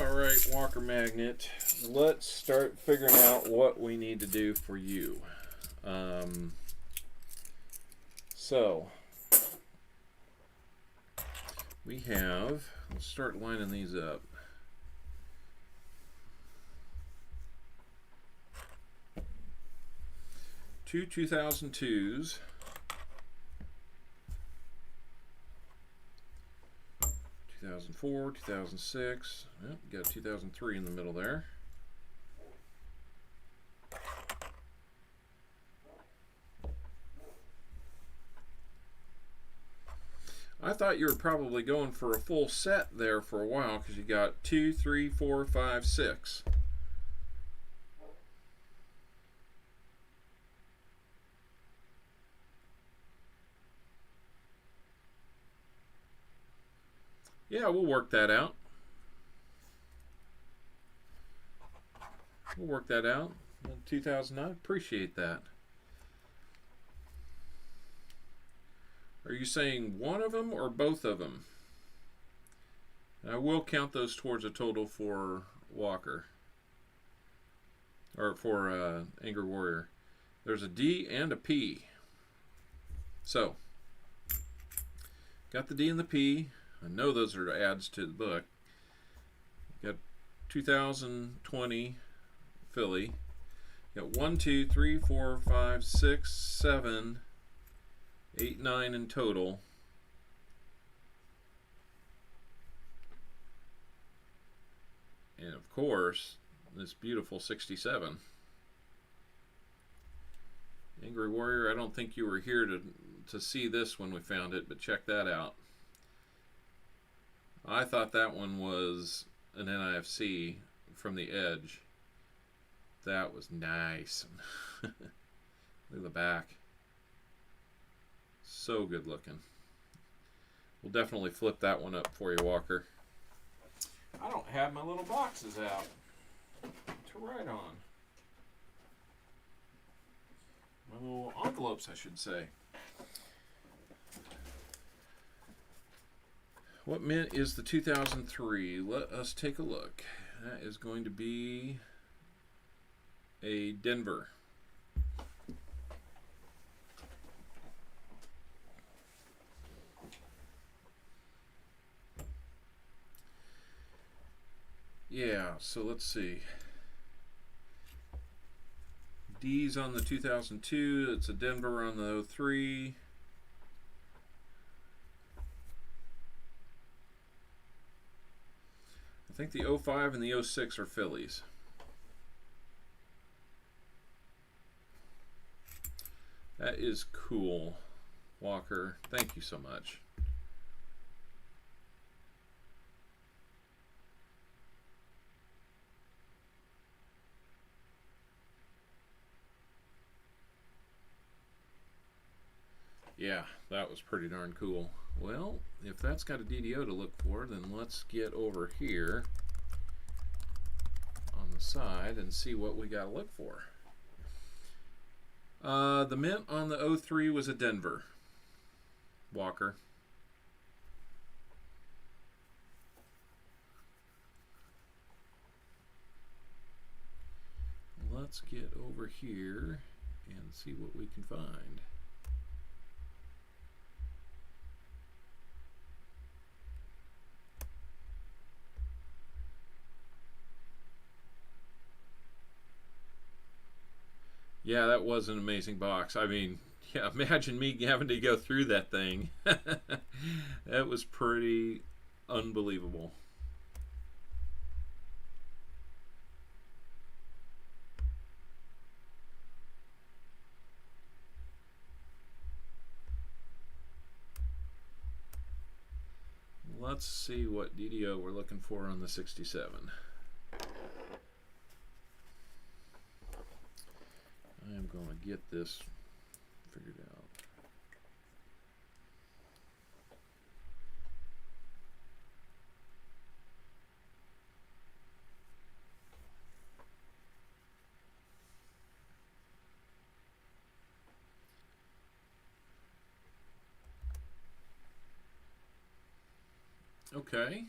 All right, Walker Magnet. Let's start figuring out what we need to do for you. So we have, let's start lining these up. Two 2002s. 2004, 2006. Yep, got 2003 in the middle there. I thought you were probably going for a full set there for a while because you got 2, 3, 4, 5, 6. Yeah, we'll work that out. We'll work that out. 2009, appreciate that. Are you saying one of them or both of them? And I will count those towards a total for Walker. Or for Angry Warrior. There's a D and a P. So, got the D and the P. I know those are adds to the book. Got 2020 Philly. Got 1, 2, 3, 4, 5, 6, 7, 8, 9 in total. And of course, this beautiful 67. Angry Warrior, I don't think you were here to see this when we found it, but check that out. I thought that one was an NIFC from the edge. That was nice. Look at the back. So good looking. We'll definitely flip that one up for you, Walker. I don't have my little boxes out to write on. My little envelopes, I should say. What mint is the 2003? Let us take a look. That is going to be a Denver. Yeah, so let's see. D's on the 2002. It's a Denver on the 03. I think the 05 and the 06 are Phillies. That is cool, Walker. Thank you so much. Yeah, that was pretty darn cool. Well, if that's got a DDO to look for, then let's get over here on the side and see what we got to look for. The mint on the 03 was a Denver. Walker. Let's get over here and see what we can find. Yeah, that was an amazing box. I mean, yeah, imagine me having to go through that thing. That was pretty unbelievable. Let's see what DDO we're looking for on the 67. I am going to get this figured out. Okay.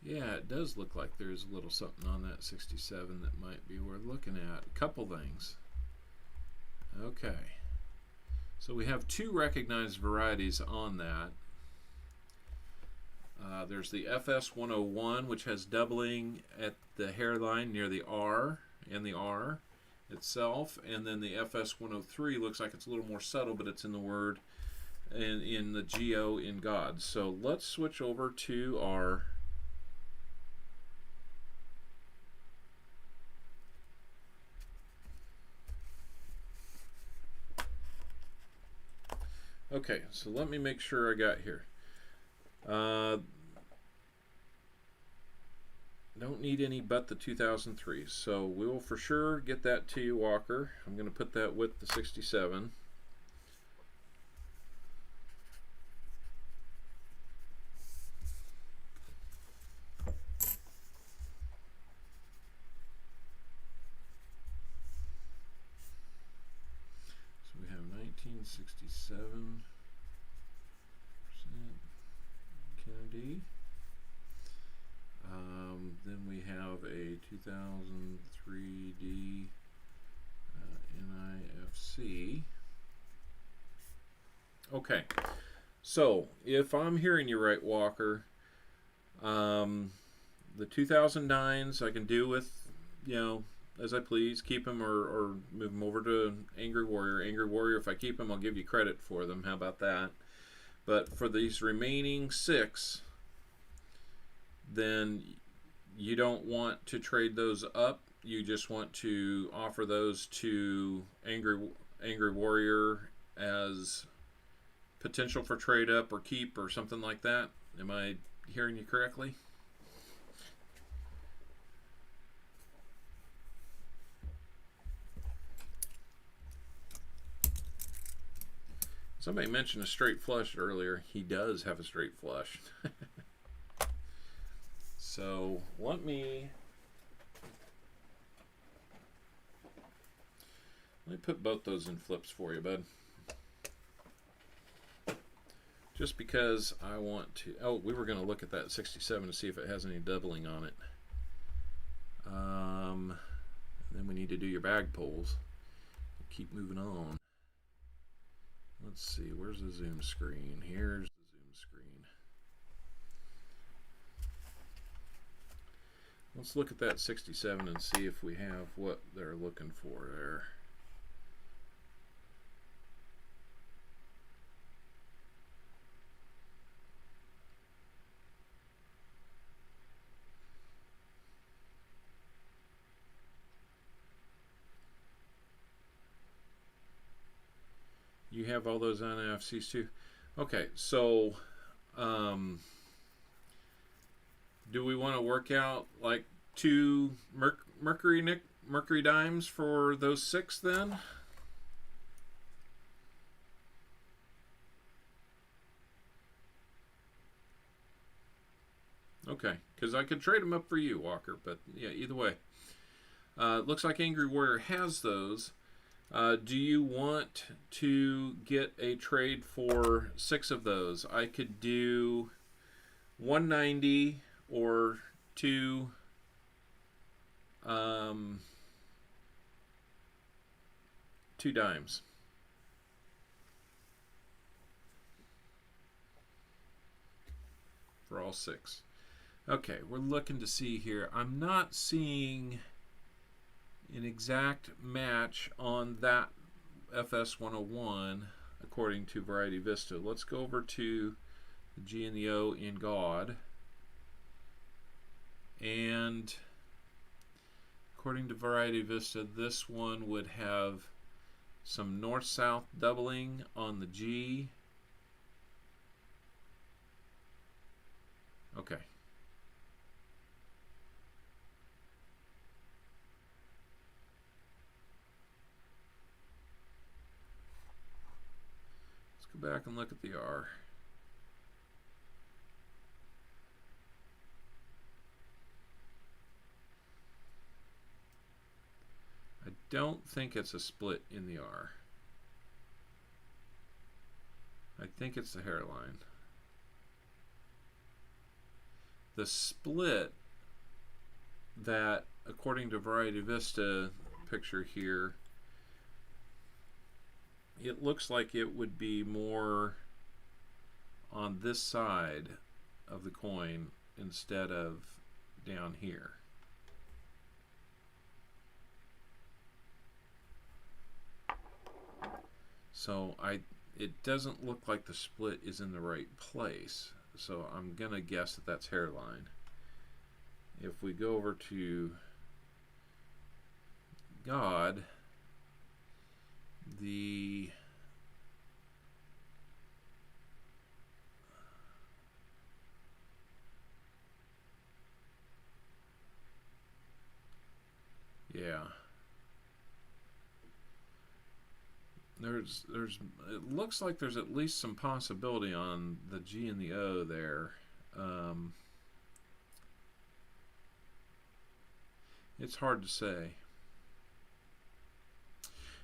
Yeah, it does look like there's a little something on that 67 that might be worth looking at. A couple things. Okay. So we have two recognized varieties on that. There's the FS101, which has doubling at the hairline near the R and the R itself, and then the FS103 looks like it's a little more subtle, but it's in the word and in the GO in God. So let's switch over to our okay, so let me make sure I got here. Don't need any but the 2003, so we will for sure get that to you, Walker. I'm going to put that with the 67. So we have 1967% Kennedy. Then we have a 2003D NIFC. Okay, so if I'm hearing you right, Walker, the 2009s I can do with, as I please, keep them or move them over to Angry Warrior. Angry Warrior, if I keep them, I'll give you credit for them. How about that? But for these remaining 6, then you don't want to trade those up. You just want to offer those to Angry Warrior as potential for trade up or keep or something like that. Am I hearing you correctly? Somebody mentioned a straight flush earlier. He does have a straight flush. So let me put both those in flips for you, bud. Just because I want to. Oh, we were going to look at that 67 to see if it has any doubling on it. Then we need to do your bag pulls. Keep moving on. Let's see, where's the zoom screen? Here's the zoom screen. Let's look at that 67 and see if we have what they're looking for there. You have all those NFCs too? Okay, so do we want to work out like 2 Mercury dimes for those 6 then? Okay, because I could trade them up for you, Walker, but yeah, either way. Looks like Angry Warrior has those. Do you want to get a trade for 6 of those? I could do 190 or 2 2 dimes. For all 6. Okay, we're looking to see here. I'm not seeing an exact match on that FS101 according to Variety Vista. Let's go over to the G and the O in God. And according to Variety Vista, this one would have some north-south doubling on the G. Okay. Let's go back and look at the R. I don't think it's a split in the R. I think it's the hairline. The split that, according to Variety Vista picture here, it looks like it would be more on this side of the coin instead of down here. So it doesn't look like the split is in the right place. So I'm gonna guess that that's hairline. If we go over to God, yeah. It looks like there's at least some possibility on the G and the O there. It's hard to say.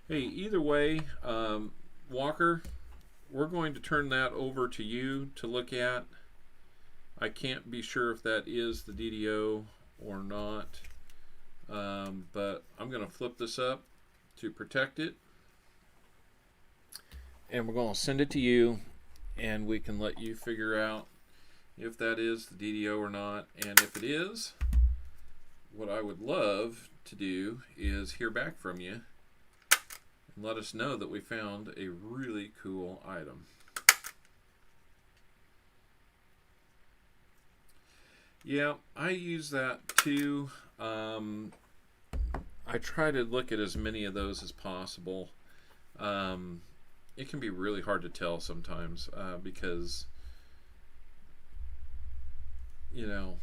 Hey, either way, Walker, we're going to turn that over to you to look at. I can't be sure if that is the DDO or not, but I'm going to flip this up to protect it. And we're going to send it to you, and we can let you figure out if that is the DDO or not. And if it is, what I would love to do is hear back from you and let us know that we found a really cool item. Yeah, I use that too. I try to look at as many of those as possible. It can be really hard to tell sometimes because, you know,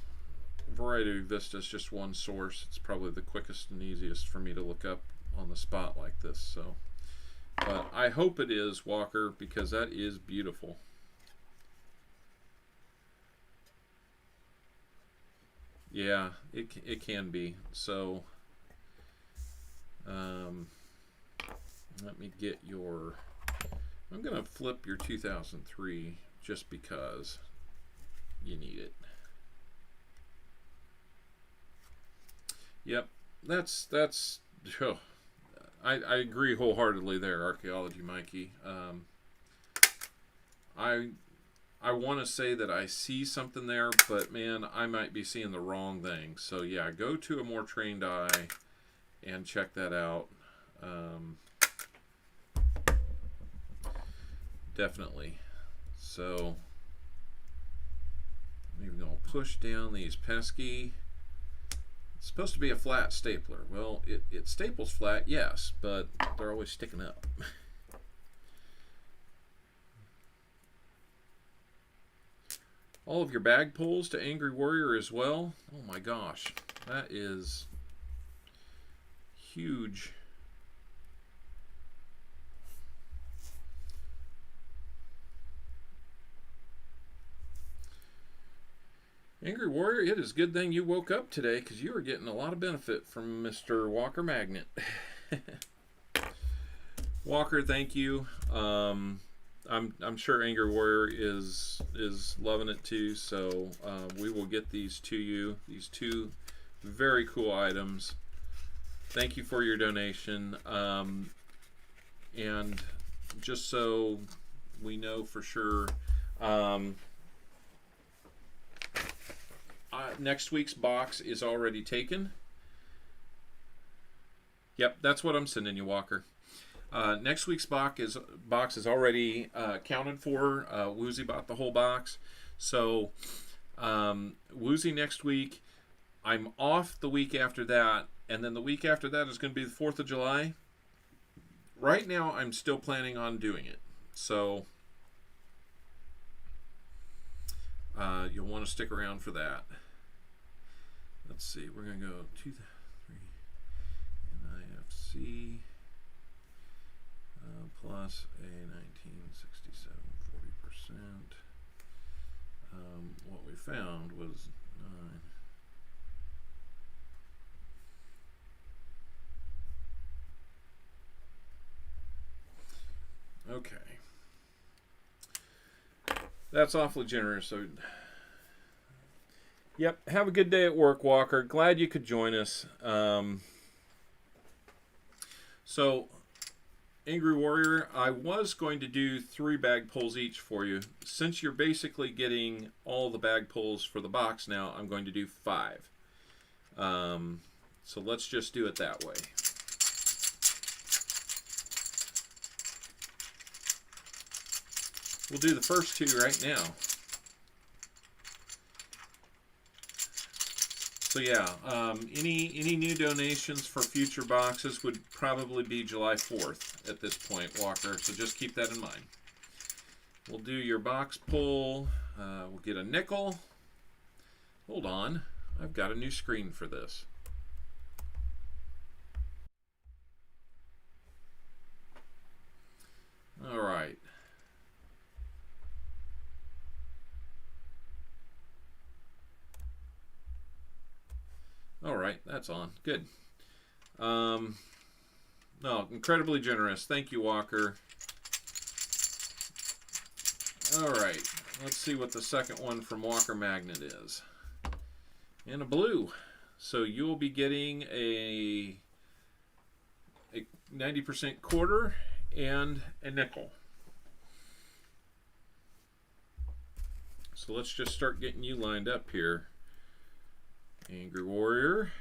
Variety Vista is just one source. It's probably the quickest and easiest for me to look up on the spot like this. So, but I hope it is, Walker, because that is beautiful. Yeah, it can be. So, let me get your... I'm going to flip your 2003 just because you need it. Yep, that's oh, I agree wholeheartedly there, Archaeology Mikey. I want to say that I see something there, but man, I might be seeing the wrong thing. So yeah, go to a more trained eye and check that out. Definitely. So I'm even going to push down these pesky... It's supposed to be a flat stapler. Well, it staples flat, yes, but they're always sticking up. All of your bag pulls to Angry Warrior as well. Oh my gosh, that is huge. Angry Warrior, it is a good thing you woke up today because you are getting a lot of benefit from Mr. Walker Magnet. Walker, thank you. I'm sure Angry Warrior is loving it too. So we will get these to you. These two very cool items. Thank you for your donation. And just so we know for sure. Next week's box is already taken. Yep, that's what I'm sending you, Walker. Next week's box is already accounted for. Woozy bought the whole box. So, Woozy next week. I'm off the week after that. And then the week after that is going to be the 4th of July. Right now, I'm still planning on doing it. So, you'll want to stick around for that. Let's see, we're going to go 2, 3, NIFC plus a 1967 40%. What we found was 9. Okay. That's awfully generous. So Yep. Have a good day at work, Walker. Glad you could join us. So, Angry Warrior, I was going to do 3 bag pulls each for you. Since you're basically getting all the bag pulls for the box now, I'm going to do 5. So let's just do it that way. We'll do the first 2 right now. So yeah, any new donations for future boxes would probably be July 4th at this point, Walker. So just keep that in mind. We'll do your box pull. We'll get a nickel. Hold on, I've got a new screen for this. All right. All right, that's on. Good. No, incredibly generous. Thank you, Walker. All right, let's see what the second one from Walker Magnet is. And a blue. So you'll be getting a 90% quarter and a nickel. So let's just start getting you lined up here. Angry Warrior.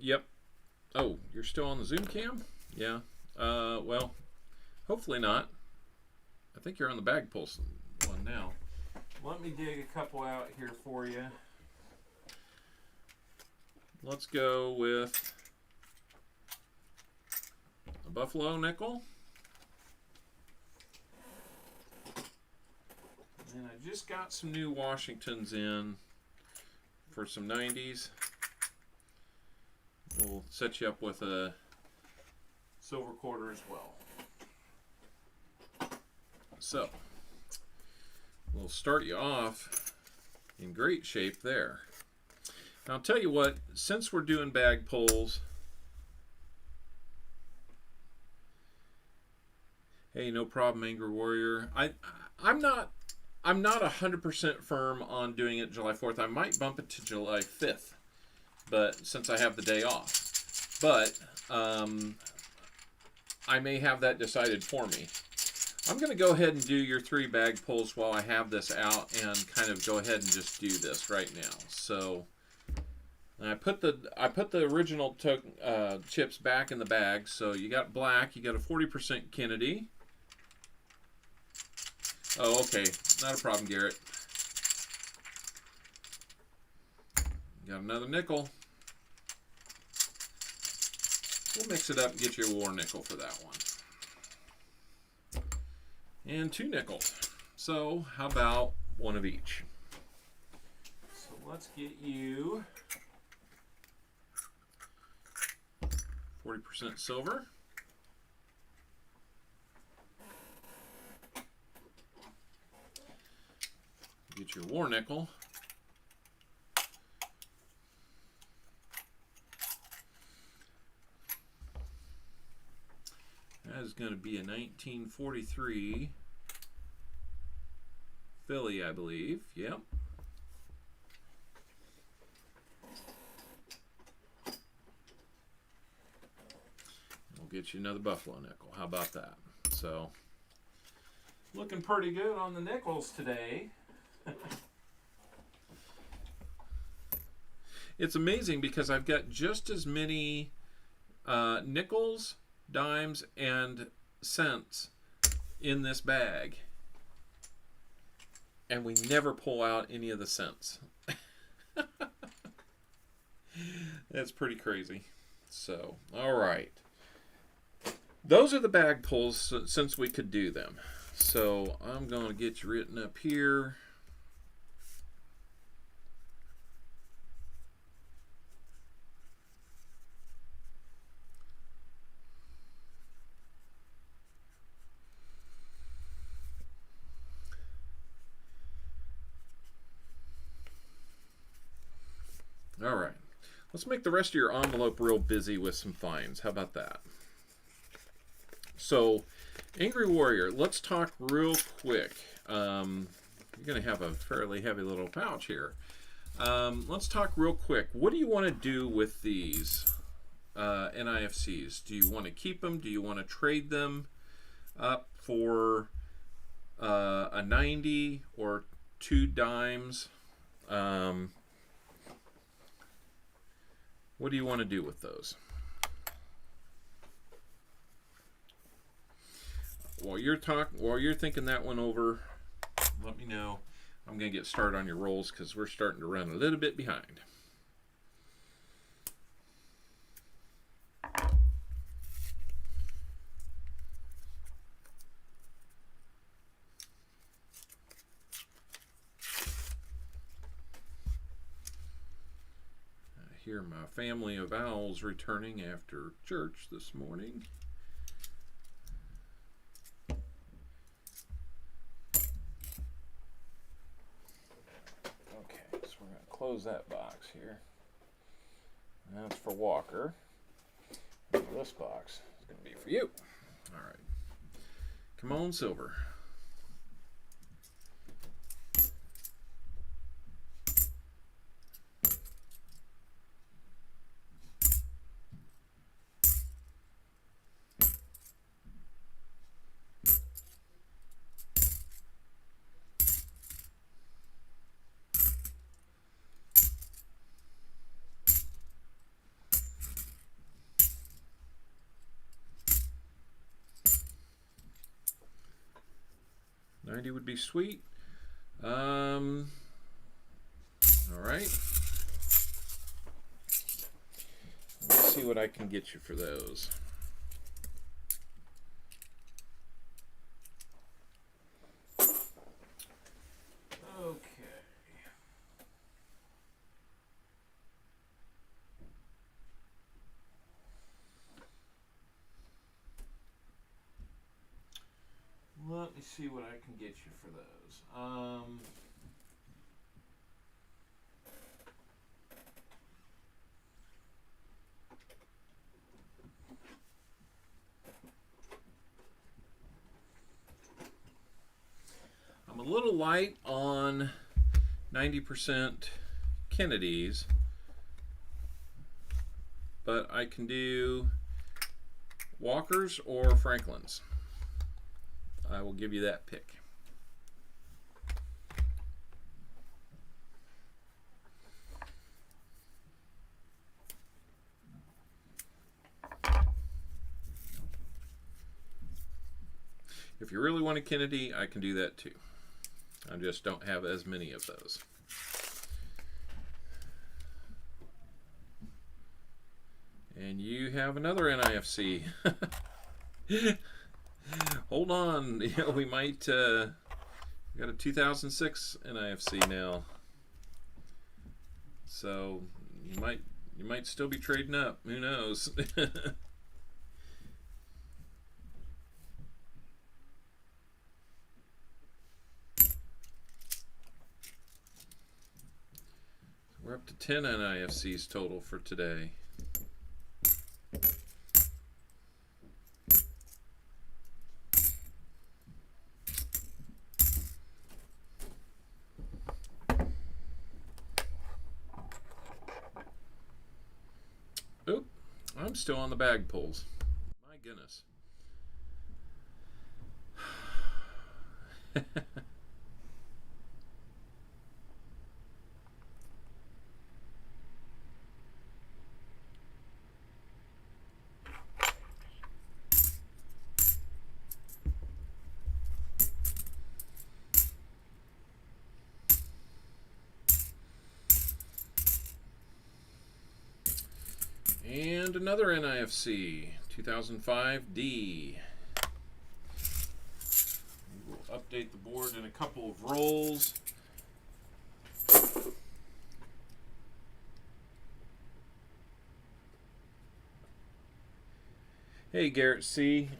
Yep. Oh, you're still on the Zoom cam? Yeah. Well, hopefully not. I think you're on the bag pulse one now. Let me dig a couple out here for you. Let's go with a Buffalo nickel. And I just got some new Washingtons in for some 90s. We'll set you up with a silver quarter as well. So, we'll start you off in great shape there. Now, I'll tell you what, since we're doing bag pulls, hey, no problem, Angry Warrior. I'm not 100% firm on doing it July 4th. I might bump it to July 5th, but since I have the day off. But I may have that decided for me. I'm going to go ahead and do your 3 bag pulls while I have this out and kind of go ahead and just do this right now. So I put the original chips back in the bag. So you got black, you got a 40% Kennedy. Oh, okay, not a problem, Garrett. Got another nickel. We'll mix it up and get you a war nickel for that one. And 2 nickels. So how about one of each? So let's get you 40% silver. Get your war nickel. That is going to be a 1943 Philly, I believe. Yep. We'll get you another Buffalo nickel. How about that? So, looking pretty good on the nickels today. It's amazing because I've got just as many nickels, dimes, and cents in this bag, and we never pull out any of the cents. That's pretty crazy. So, all right. Those are the bag pulls since we could do them. So I'm going to get you written up here. Let's make the rest of your envelope real busy with some finds. How about that? So, Angry Warrior, let's talk real quick. You're going to have a fairly heavy little pouch here. Let's talk real quick. What do you want to do with these NIFCs? Do you want to keep them? Do you want to trade them up for a 90 or 2 dimes? What do you want to do with those? While you're thinking that one over, let me know. I'm going to get started on your rolls because we're starting to run a little bit behind. I hear my family of owls returning after church this morning. Close that box here. That's for Walker. And this box is going to be for you. All right. Come on, Silver. Would be sweet. All right. Let's see what I can get you for those. Okay. Let me see what I can get you for those. I'm a little light on 90% Kennedys, but I can do Walkers or Franklins. I will give you that pick. If you really want a Kennedy, I can do that too. I just don't have as many of those. And you have another NIFC. Hold on, we might we got a 2006 NIFC now, so you might still be trading up. Who knows? We're up to 10 NIFCs total for today. Oop, I'm still on the bag pulls. My goodness. And another NIFC, 2005D. We'll update the board in a couple of rolls. Hey Garrett C.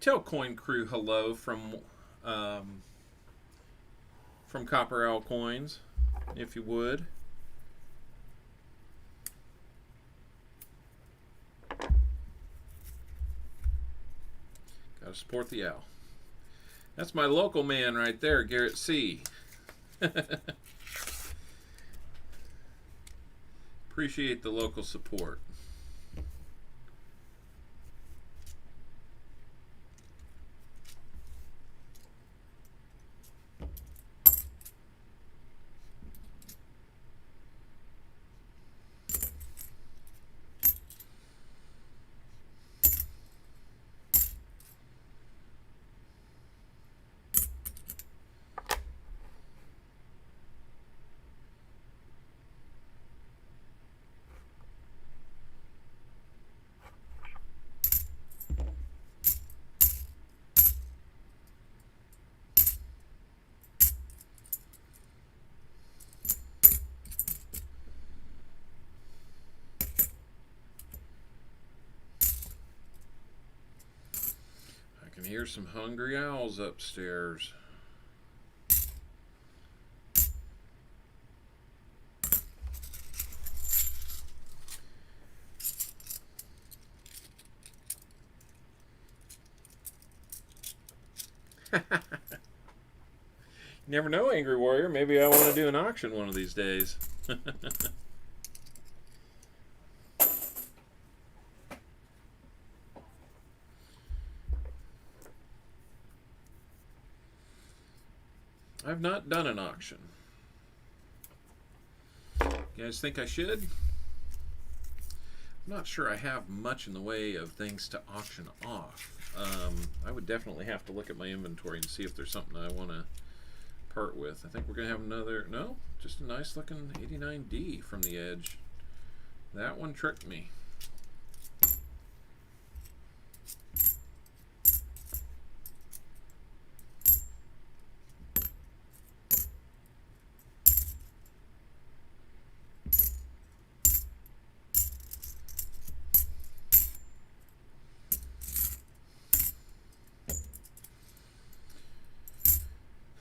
Tell Coin Crew hello from Copper Owl Coins, if you would. Gotta support the owl. That's my local man right there, Garrett C. Appreciate the local support. I can hear some hungry owls upstairs. You never know, Angry Warrior. Maybe I want to do an auction one of these days. I've not done an auction. You guys think I should? I'm not sure I have much in the way of things to auction off. I would definitely have to look at my inventory and see if there's something I want to part with. I think we're going to have another, no, just a nice looking 89D from the edge. That one tricked me.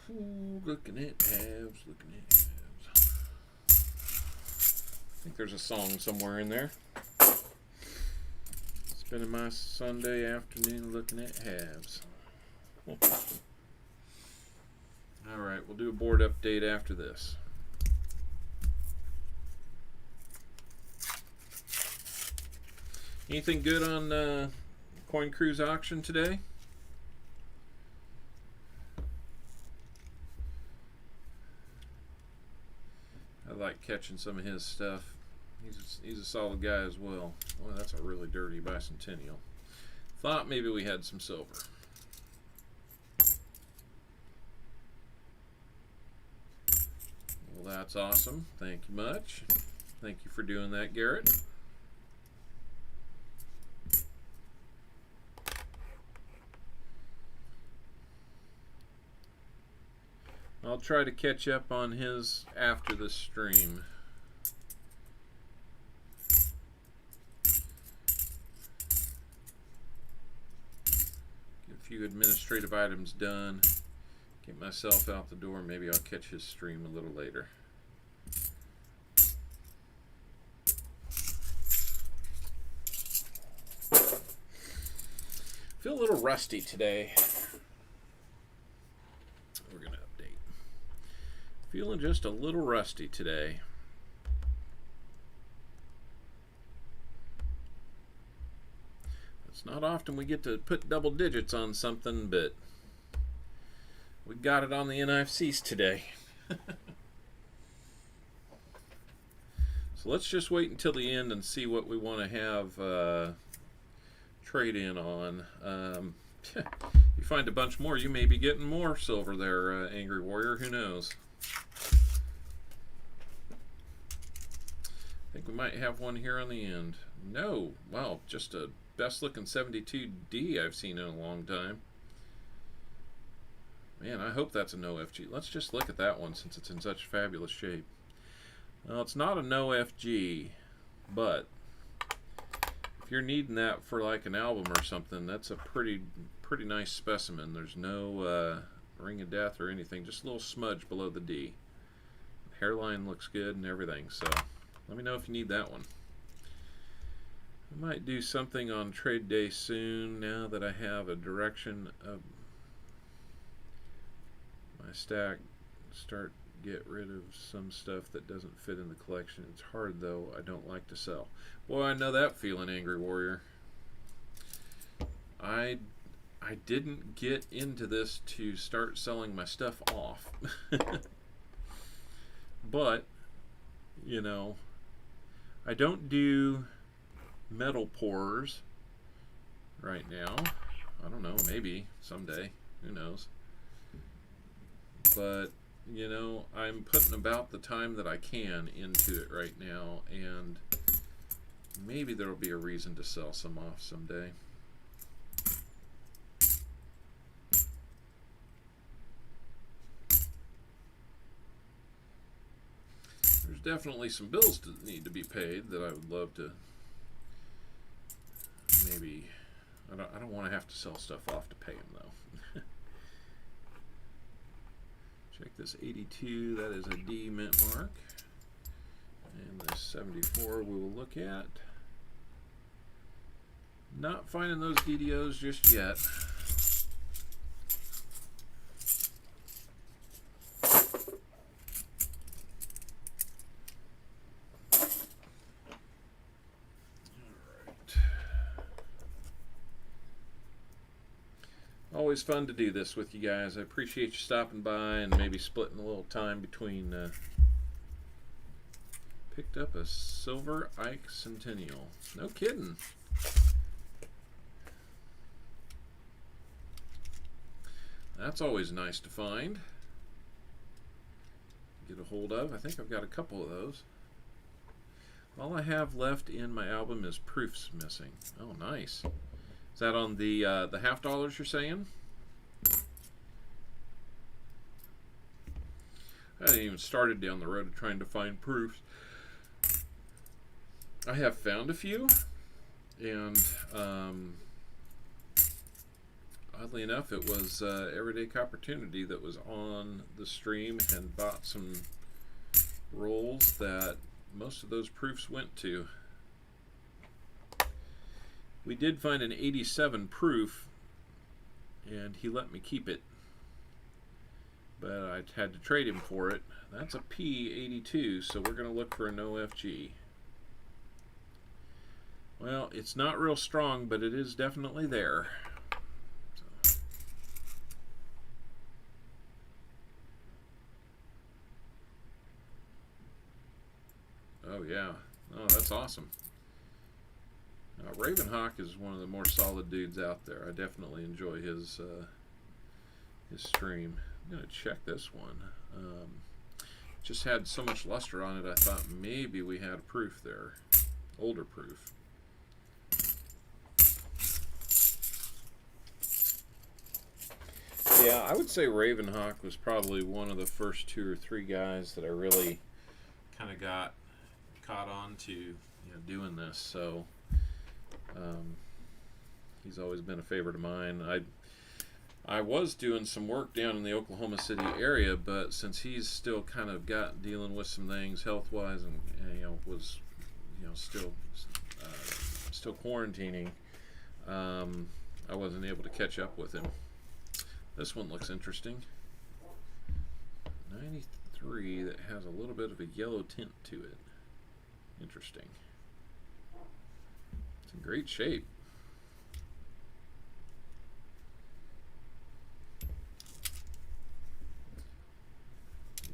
Ooh, looking at halves, looking at halves. I think there's a song somewhere in there. Spending my Sunday afternoon looking at halves. Alright, we'll do a board update after this. Anything good on Coin Cruise auction today? I like catching some of his stuff. He's a solid guy as well. Well, that's a really dirty bicentennial. Thought maybe we had some silver. Well, that's awesome. Thank you much. Thank you for doing that, Garrett. I'll try to catch up on his after the stream. Get a few administrative items done. Get myself out the door. Maybe I'll catch his stream a little later. Feel a little rusty today. We're going to update. Feeling just a little rusty today. It's not often we get to put double digits on something, but we got it on the NIFCs today. So let's just wait until the end and see what we want to have trade in on. You find a bunch more, you may be getting more silver there, Angry Warrior. Who knows? I think we might have one here on the end. No. Wow, just a best looking 72D I've seen in a long time. Man, I hope that's a no FG. Let's just look at that one since it's in such fabulous shape. Well, it's not a no FG, but if you're needing that for like an album or something, that's a pretty nice specimen. There's no ring of death or anything, just a little smudge below the D. Hairline looks good and everything, so let me know if you need that one. I might do something on trade day soon now that I have a direction of my stack. Get rid of some stuff that doesn't fit in the collection. It's hard though. I don't like to sell. Boy, I know that feeling, Angry Warrior. I didn't get into this to start selling my stuff off. But, you know, I don't do metal pourers right now. I don't know, maybe someday. Who knows? But, you know, I'm putting about the time that I can into it right now, and maybe there will be a reason to sell some off someday. There's definitely some bills that need to be paid that I would love to maybe. I don't want to have to sell stuff off to pay them though. Check this 82, that is a D mint mark. And this 74 we will look at. Not finding those DDOs just yet. Always fun to do this with you guys. I appreciate you stopping by and maybe splitting a little time between. Picked up a silver Ike Centennial. No kidding. That's always nice to find. Get a hold of. I think I've got a couple of those. All I have left in my album is proofs missing. Oh, nice. Is that on the half dollars you're saying? I hadn't even started down the road of trying to find proofs. I have found a few, and oddly enough, it was Everyday Copportunity that was on the stream and bought some rolls that most of those proofs went to. We did find an 87 proof, and he let me keep it, but I had to trade him for it. That's a P82, so we're going to look for an OFG. Well, it's not real strong, but it is definitely there. So. Oh yeah, oh that's awesome. Ravenhawk is one of the more solid dudes out there. I definitely enjoy his stream. I'm gonna check this one. Just had so much luster on it, I thought maybe we had a proof there, older proof. Yeah, I would say Ravenhawk was probably one of the first 2 or 3 guys that I really kind of got caught on to, doing this. So he's always been a favorite of mine. I was doing some work down in the Oklahoma City area, but since he's still kind of dealing with some things health-wise, and was still quarantining, I wasn't able to catch up with him. This one looks interesting. 93 that has a little bit of a yellow tint to it. Interesting. It's in great shape.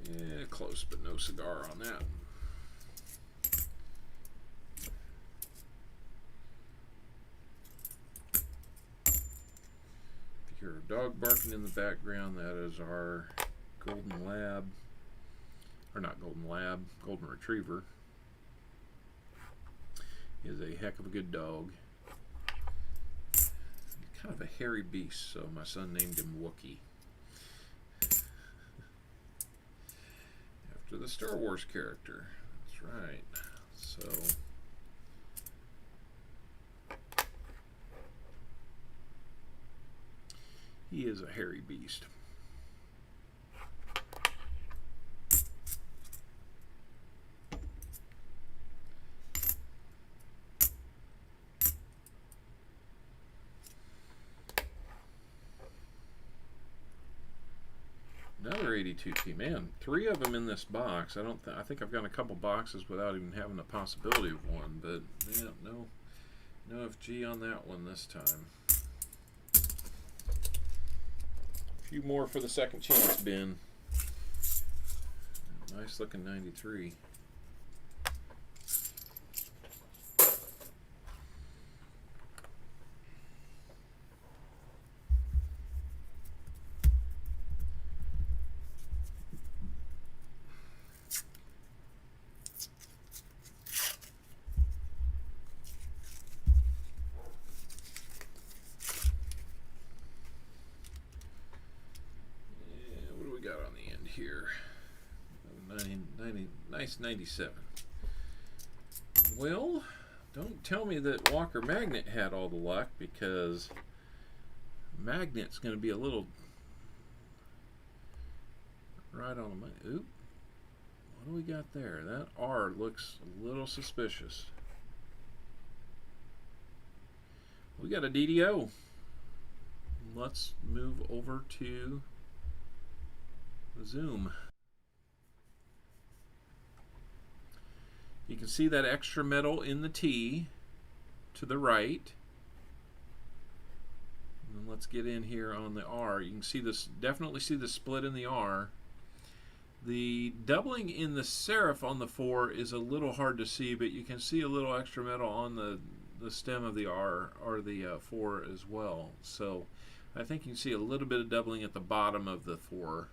Yeah, close, but no cigar on that. If you hear a dog barking in the background, that is our golden lab, or not golden lab, golden retriever. He is a heck of a good dog. Kind of a hairy beast, so my son named him Wookie. After the Star Wars character. That's right. So he is a hairy beast. another 82T. Man, 3 of them in this box. I think I've got a couple boxes without even having the possibility of one, but yeah, no FG on that one this time. A few more for the second chance bin. Nice looking 93. Here, nice 97. Well, don't tell me that Walker Magnet had all the luck, because Magnet's going to be a little right on the money. Oop, what do we got there? That R looks a little suspicious. We got a DDO. Let's move over to zoom. You can see that extra metal in the T to the right. And let's get in here on the R. You can see this, definitely see the split in the R. The doubling in the serif on the 4 is a little hard to see, but you can see a little extra metal on the stem of the R, or the 4 as well. So I think you can see a little bit of doubling at the bottom of the 4.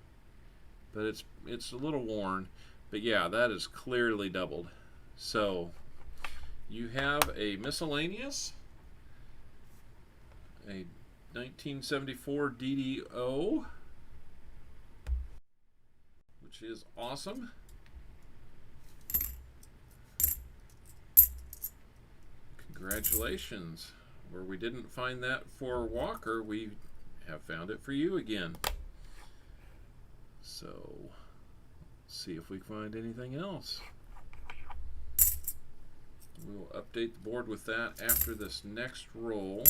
But it's a little worn, but yeah, that is clearly doubled. So you have a miscellaneous, a 1974 DDO, which is awesome. Congratulations. Where we didn't find that for Walker, we have found it for you again. So, let's see if we can find anything else. We will update the board with that after this next roll.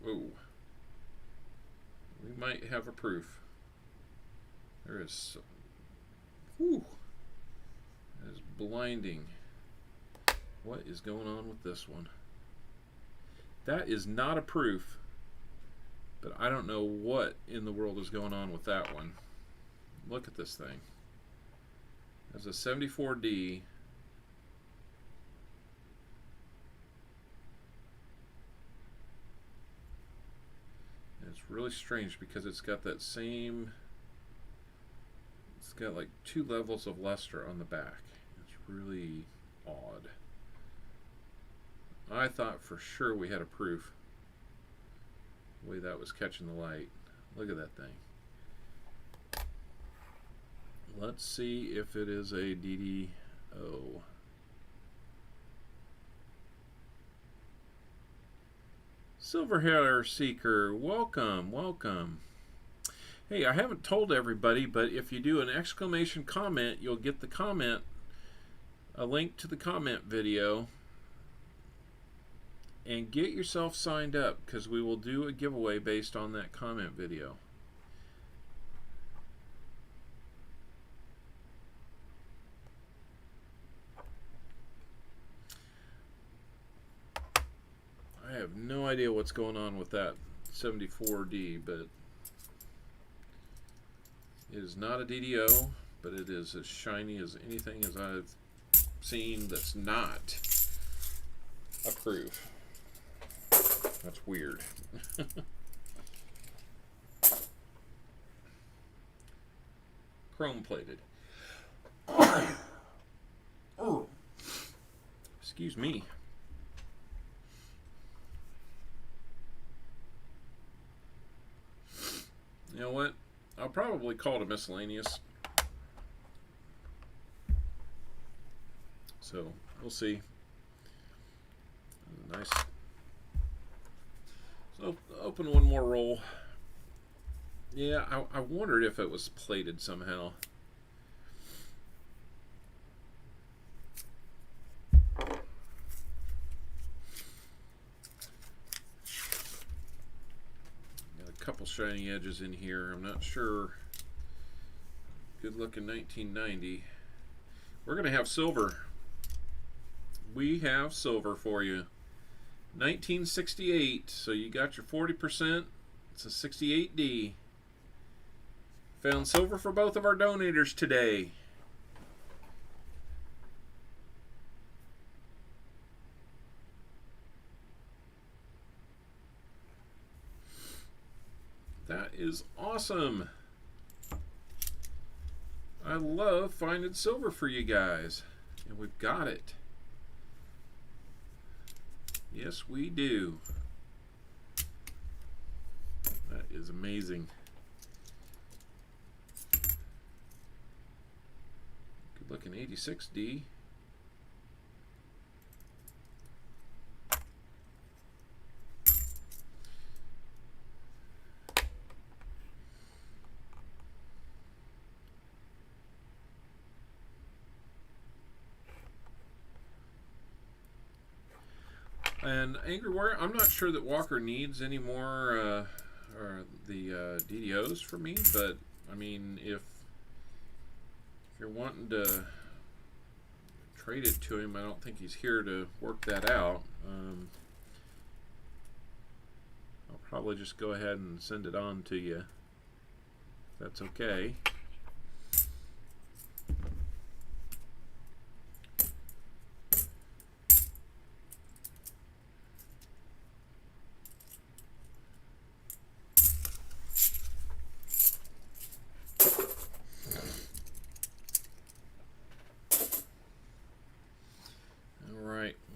Whoa. We might have a proof. There is, whew, that is blinding. What is going on with this one? That is not a proof, but I don't know what in the world is going on with that one. Look at this thing. There's a 74D. It's really strange because it's got that same, it's got like 2 levels of luster on the back. It's really odd. I thought for sure we had a proof. The way that was catching the light. Look at that thing. Let's see if it is a DDO. Silverhair Seeker, welcome, welcome. Hey, I haven't told everybody, but if you do an exclamation comment, you'll get the comment, a link to the comment video. And get yourself signed up, because we will do a giveaway based on that comment video. I have no idea what's going on with that 74D, but it is not a DDO, but it is as shiny as anything as I've seen that's not a proof. That's weird. Chrome plated. Oh, excuse me. You know what? I'll probably call it a miscellaneous. So we'll see. Nice. So open one more roll. Yeah, I wondered if it was plated somehow. shiny edges in here. I'm not sure. Good looking 1990. We're going to have silver. We have silver for you. 1968. So you got your 40%. It's a 68D. Found silver for both of our donators today. That is awesome. I love finding silver for you guys. And we've got it. Yes, we do. That is amazing. Good looking 86D. And Angry Warrior, I'm not sure that Walker needs any more or the DDOs for me, but I mean, if you're wanting to trade it to him, I don't think he's here to work that out. I'll probably just go ahead and send it on to you, if that's okay.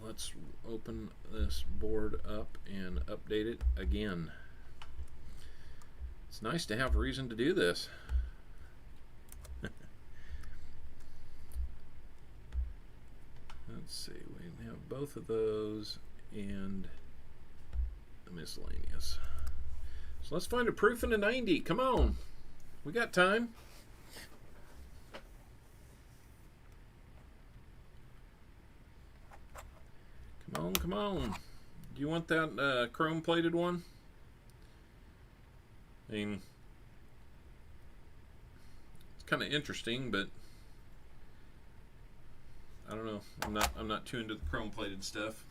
Let's open this board up and update it again. It's nice to have a reason to do this. Let's see, we have both of those and the miscellaneous. So let's find a proof in a 90. Come on, we got time. Come on, come on. Do you want that chrome plated one? I mean, it's kind of interesting, but I don't know. I'm not too into the chrome plated stuff.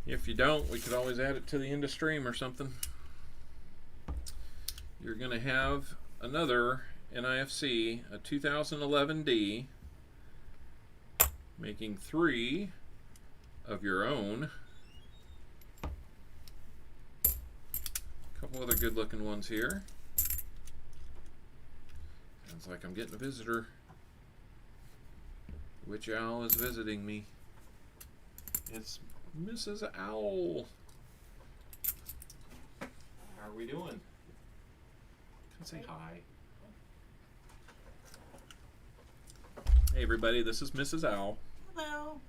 If you don't, we could always add it to the end of stream or something. You're going to have another NIFC, a 2011D, making 3 of your own. A couple other good looking ones here. Sounds like I'm getting a visitor. Which owl is visiting me? It's Mrs. Owl. How are we doing? Say hi. Hey everybody, this is Mrs. Owl. Hello.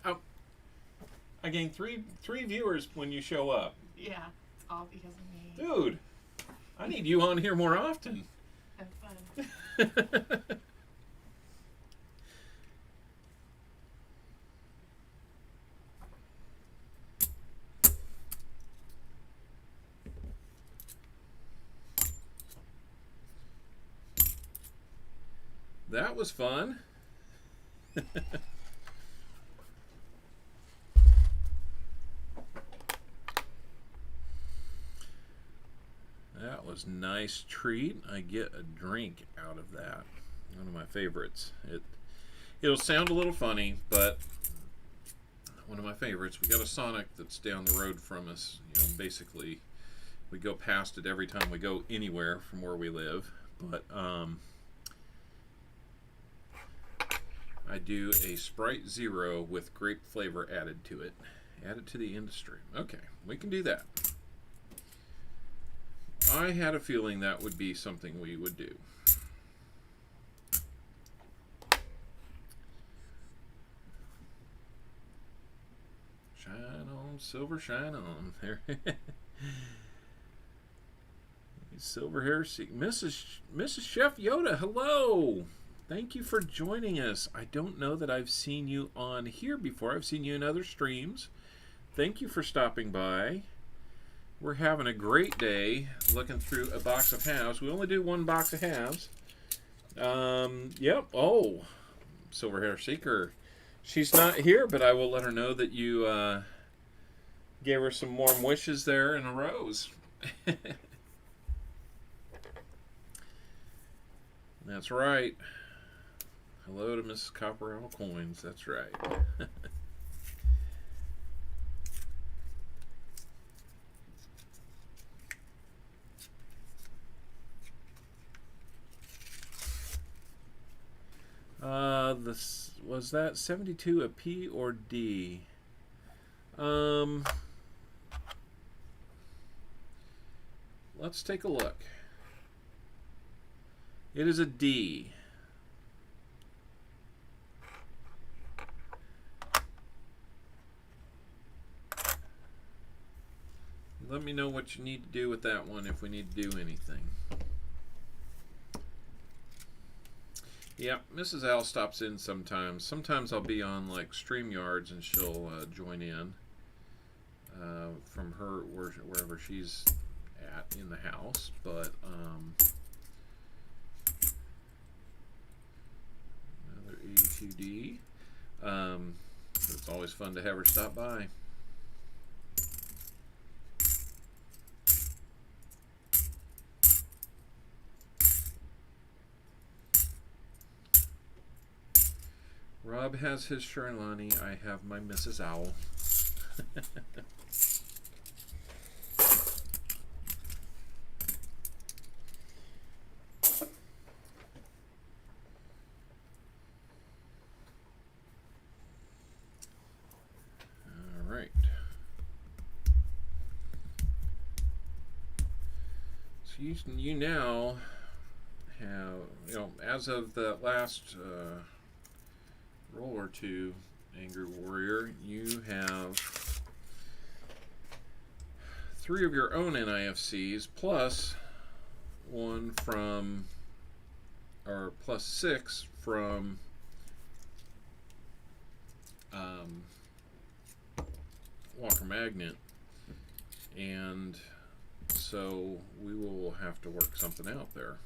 Oh, I gained three viewers when you show up. Yeah, it's all because of me. Dude, I need you on here more often. Have fun. That was fun. That was a nice treat. I get a drink out of that. One of my favorites. It'll sound a little funny, but one of my favorites. We got a Sonic that's down the road from us. You know, basically, we go past it every time we go anywhere from where we live. But I do a Sprite Zero with grape flavor added to it. Added to the industry. Okay, we can do that. I had a feeling that would be something we would do. Shine on, silver, shine on. There. Silver hair, Mrs. Chef Yoda. Hello. Thank you for joining us. I don't know that I've seen you on here before. I've seen you in other streams. Thank you for stopping by. We're having a great day looking through a box of halves. We only do one box of halves. Yep. Oh, Silver Hair Seeker. She's not here, but I will let her know that you gave her some warm wishes there and a rose. That's right. Hello to Mrs. Copperell Coins. That's right. This was that 72 a P or D? Let's take a look. It is a D. Let me know what you need to do with that one if we need to do anything. Yeah, Mrs. Al stops in sometimes. Sometimes I'll be on like StreamYards and she'll join in from her wherever she's at in the house. But another A2D. It's always fun to have her stop by. Rob has his Sherlani. I have my Mrs. Owl. All right. So you now have, as of the last roll or two, Angry Warrior, you have 3 of your own NIFCs plus 1 from, or plus 6 from Walker Magnet, and so we will have to work something out there.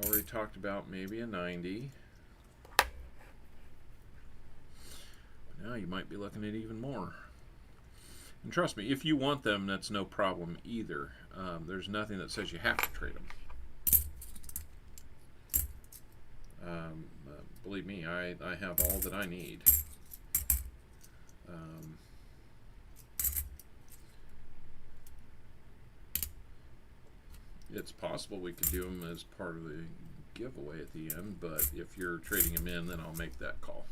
Already talked about maybe a 90. Now you might be looking at even more. And trust me, if you want them, that's no problem either. There's nothing that says you have to trade them. Believe me, I have all that I need. It's possible we could do them as part of the giveaway at the end, but if you're trading them in, then I'll make that call.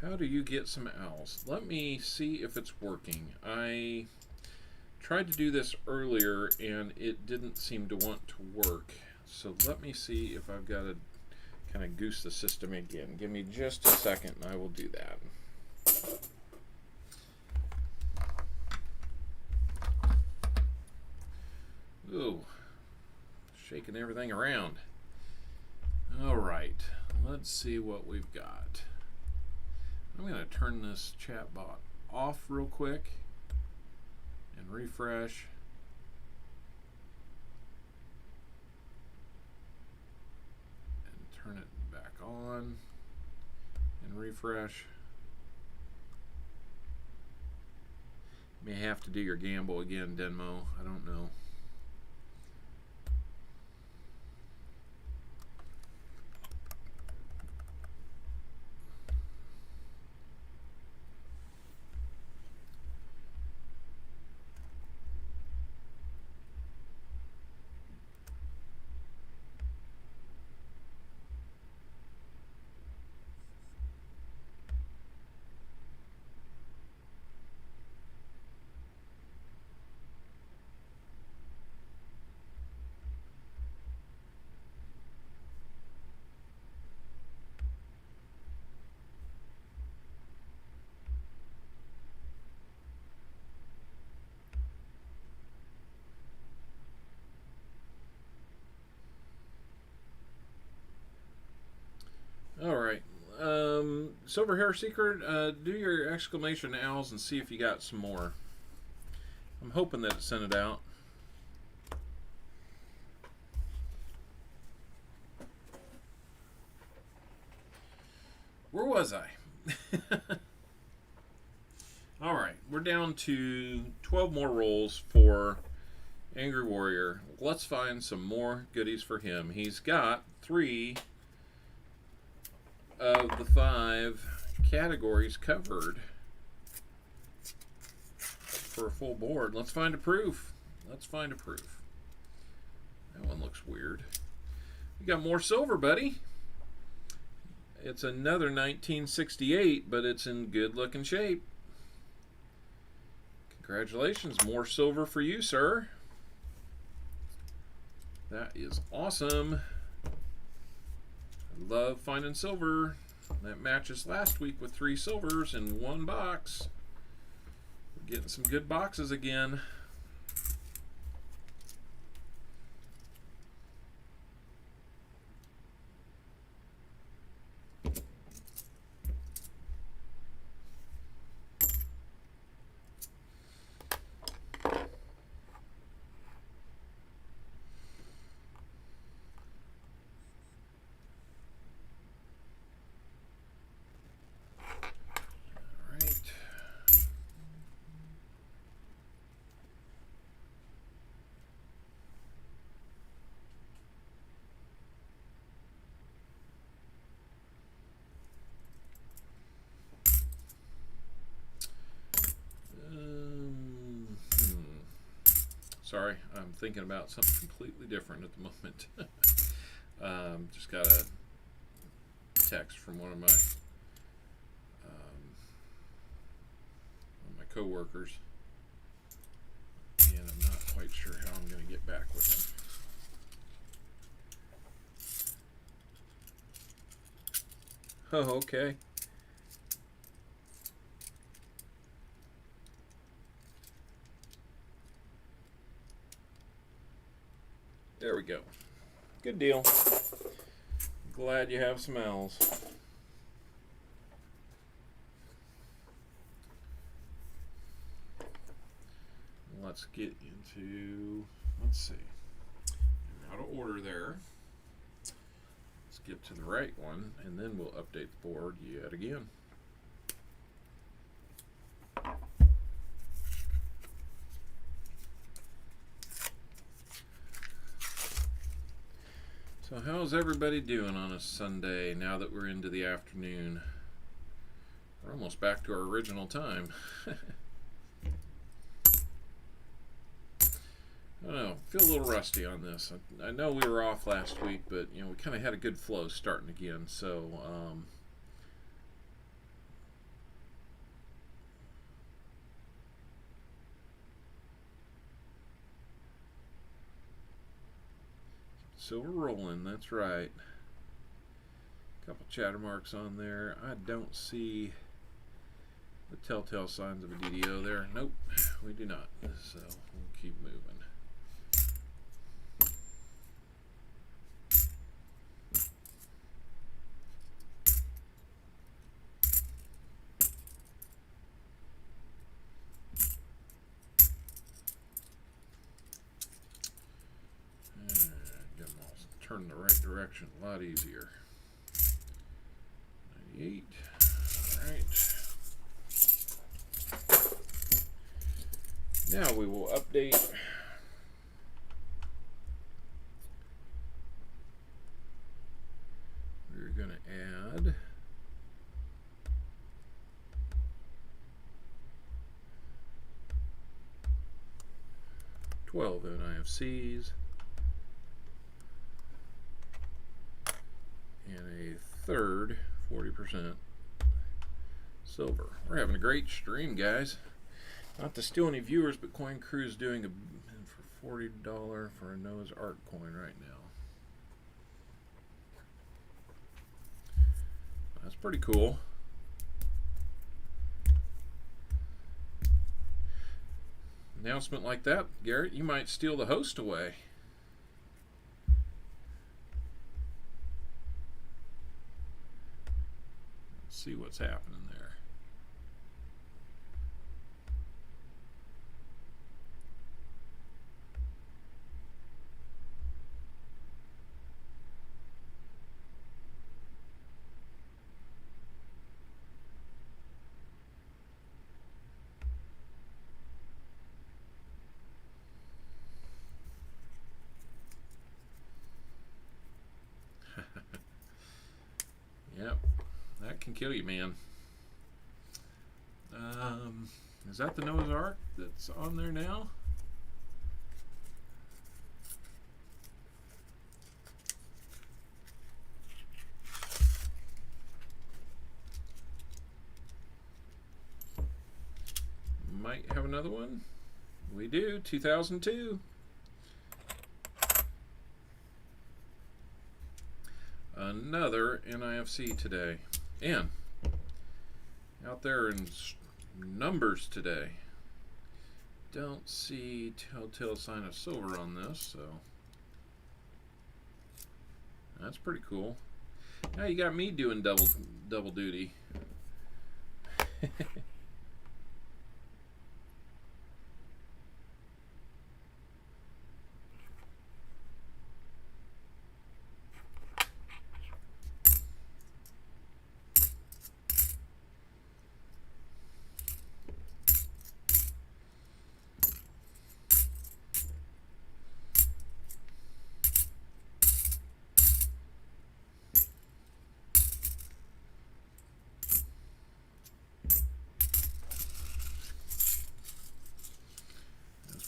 How do you get some owls? Let me see if it's working. I tried to do this earlier and it didn't seem to want to work. So let me see if I've got to kind of goose the system again. Give me just a second and I will do that. Ooh, shaking everything around. All right, let's see what we've got. I'm going to turn this chat bot off real quick and refresh. And turn it back on and refresh. You may have to do your gamble again, Denmo. I don't know. Silver Hair Seeker, do your exclamation owls and see if you got some more. I'm hoping that it sent it out. Where was I? All right, we're down to 12 more rolls for Angry Warrior. Let's find some more goodies for him. He's got 3 of the 5 categories covered for a full board. Let's find a proof. Let's find a proof. That one looks weird. You got more silver, buddy. It's another 1968, but it's in good looking shape. Congratulations, more silver for you, sir. That is awesome. I love finding silver. That matches last week with 3 silvers in 1 box. We're getting some good boxes again. Sorry, I'm thinking about something completely different at the moment. Just got a text from one of my coworkers, and I'm not quite sure how I'm going to get back with him. Oh, okay. There we go. Good deal. Glad you have some owls. Let's get into, let's see. Out of order there. Let's get to the right one, and then we'll update the board yet again. So how's everybody doing on a Sunday now that we're into the afternoon? We're almost back to our original time. I don't know, feel a little rusty on this. I know we were off last week, but you know, we kind of had a good flow starting again, so silver rolling, that's right. Couple chatter marks on there. I don't see the telltale signs of a DDO there. Nope, we do not. So we'll keep moving. Turn the right direction a lot easier. 98. All right. Now we will update. We're going to add $12 NIFCs. And a third 40% silver. We're having a great stream, guys. Not to steal any viewers, but Coin Crew is doing a for $40 for a Noah's Ark coin right now. That's pretty cool. Announcement like that, Garrett, you might steal the host away. see what's happening there. Yep, that can kill you, man. Is that the Noah's Ark that's on there now? Might have another one. We do, 2002. Another NIFC today. And out there in numbers today. Don't see telltale sign of silver on this, so that's pretty cool. Now you got me doing double duty.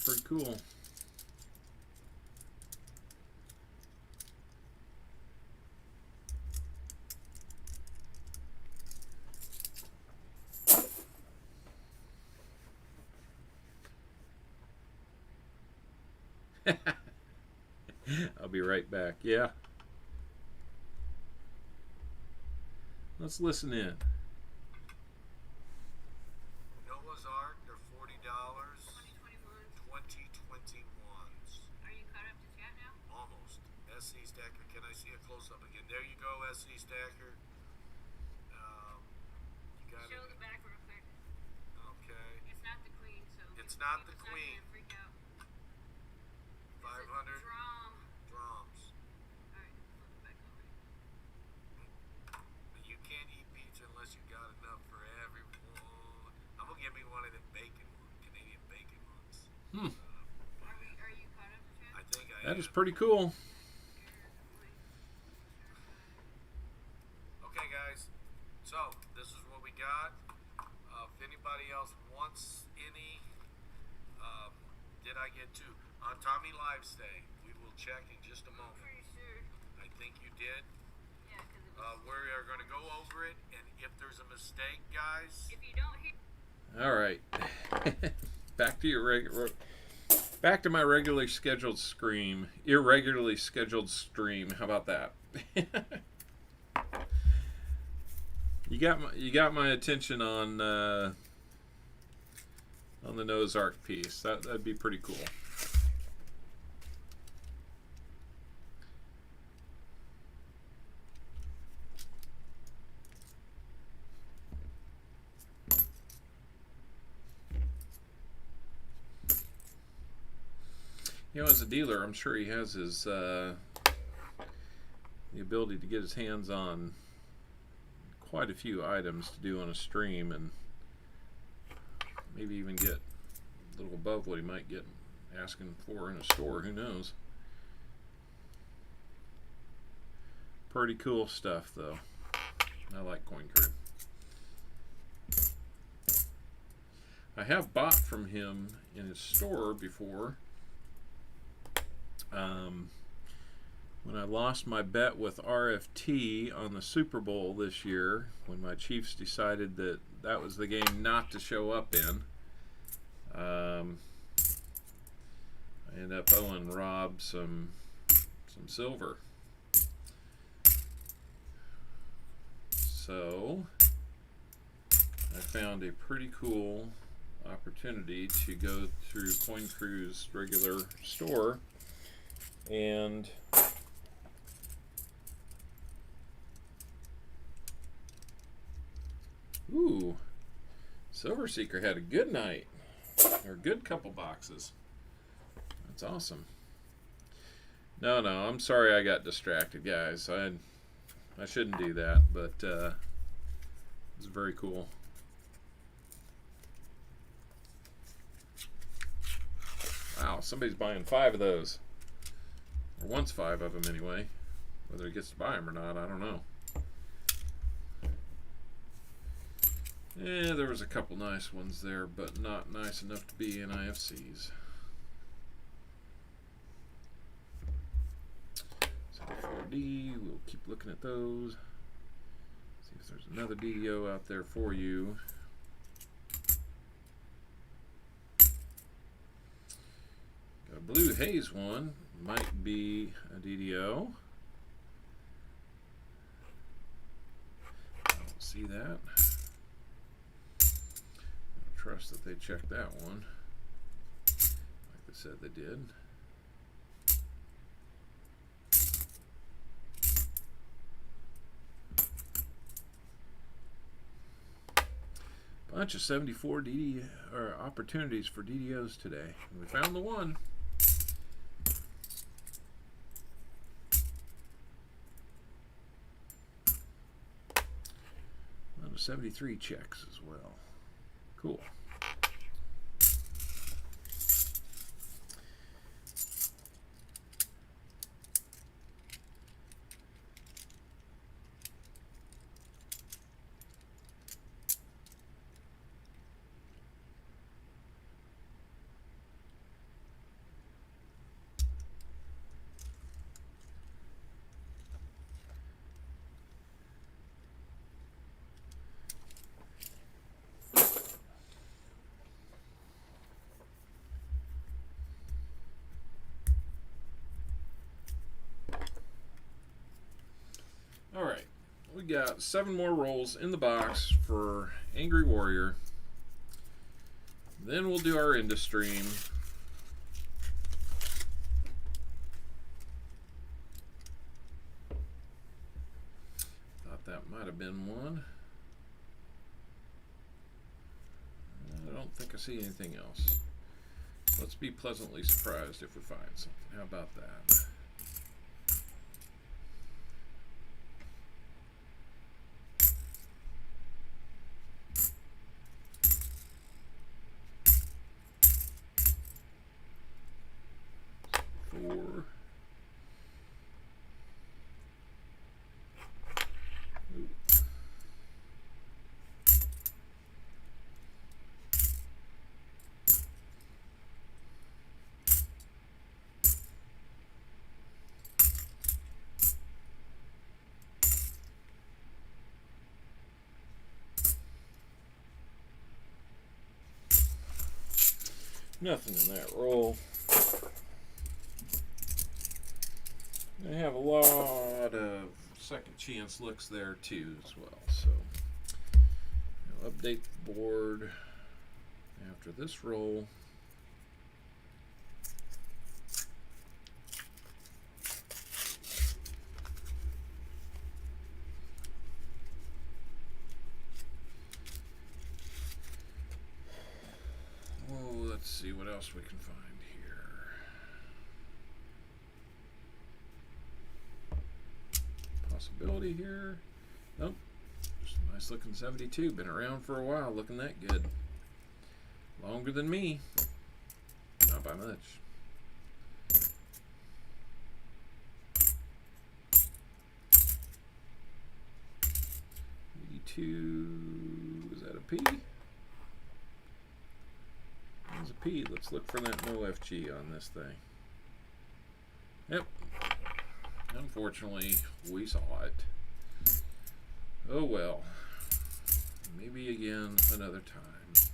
Pretty cool. I'll be right back. Yeah. Let's listen in. Noah's Ark, they're $40. 2021s. Are you caught up to chat now? Almost. SC Stacker, can I see a close-up again? There you go, SC Stacker. You got Show it. the back real quick. Okay. It's not the queen, so It's not the it's queen. Not gonna freak out. 500 Drum. drums. Alright, flip it back over. You can't eat pizza unless you got enough for everyone. I'm gonna get me one of them bacon ones, Canadian bacon ones. Are you caught up to chat? I think I That am. is pretty cool. Okay, guys. So this is what we got. If anybody else wants any, did I get two? On Tommy Livestay, we will check in just a I'm moment. pretty sure. I think you did. Yeah, because it was. We are going to go over it, and if there's a mistake, guys, If you don't hear. All right. Back to your back to my regularly scheduled irregularly scheduled stream. How about that? You got my attention on the Noah's Ark piece. That'd be pretty cool. You know, as a dealer, I'm sure he has his the ability to get his hands on quite a few items to do on a stream, and maybe even get a little above what he might get asking for in a store. Who knows? Pretty cool stuff, though. I like Coin Crew. I have bought from him in his store before. When I lost my bet with RFT on the Super Bowl this year, when my Chiefs decided that that was the game not to show up in, I ended up owing Rob some silver. So I found a pretty cool opportunity to go through Coin Crew's regular store and Ooh, Silver Seeker had a good night, or a good couple boxes. That's awesome. No, I'm sorry I got distracted, guys. I shouldn't do that, but it's very cool. Wow, somebody's buying 5 of those. Or wants 5 of them anyway. Whether he gets to buy them or not, I don't know. Yeah, there was a couple nice ones there, but not nice enough to be in IFCs. 74D, we'll keep looking at those. See if there's another DDO out there for you. Got a blue haze one, might be a DDO. I don't see that. I trust that they checked that one, like they said they did. Bunch of 74 DD or opportunities for DDOs today. And we found the one. Out of 73 checks as well. Cool. Alright, we got 7 more rolls in the box for Angry Warrior. Then we'll do our end of stream. Thought that might have been one. I don't think I see anything else. Let's be pleasantly surprised if we find something. How about that? Ooh. Nothing in that roll. I have a lot of second chance looks there too as well. So I'll update the board after this roll. Oh, let's see what else we can find here. Possibility here. Nope. Just a nice looking 72. Been around for a while, looking that good. Longer than me. Not by much. Is that a P? There's a P. Let's look for that no FG on this thing. Yep. Unfortunately, we saw it. Oh well. Maybe again another time.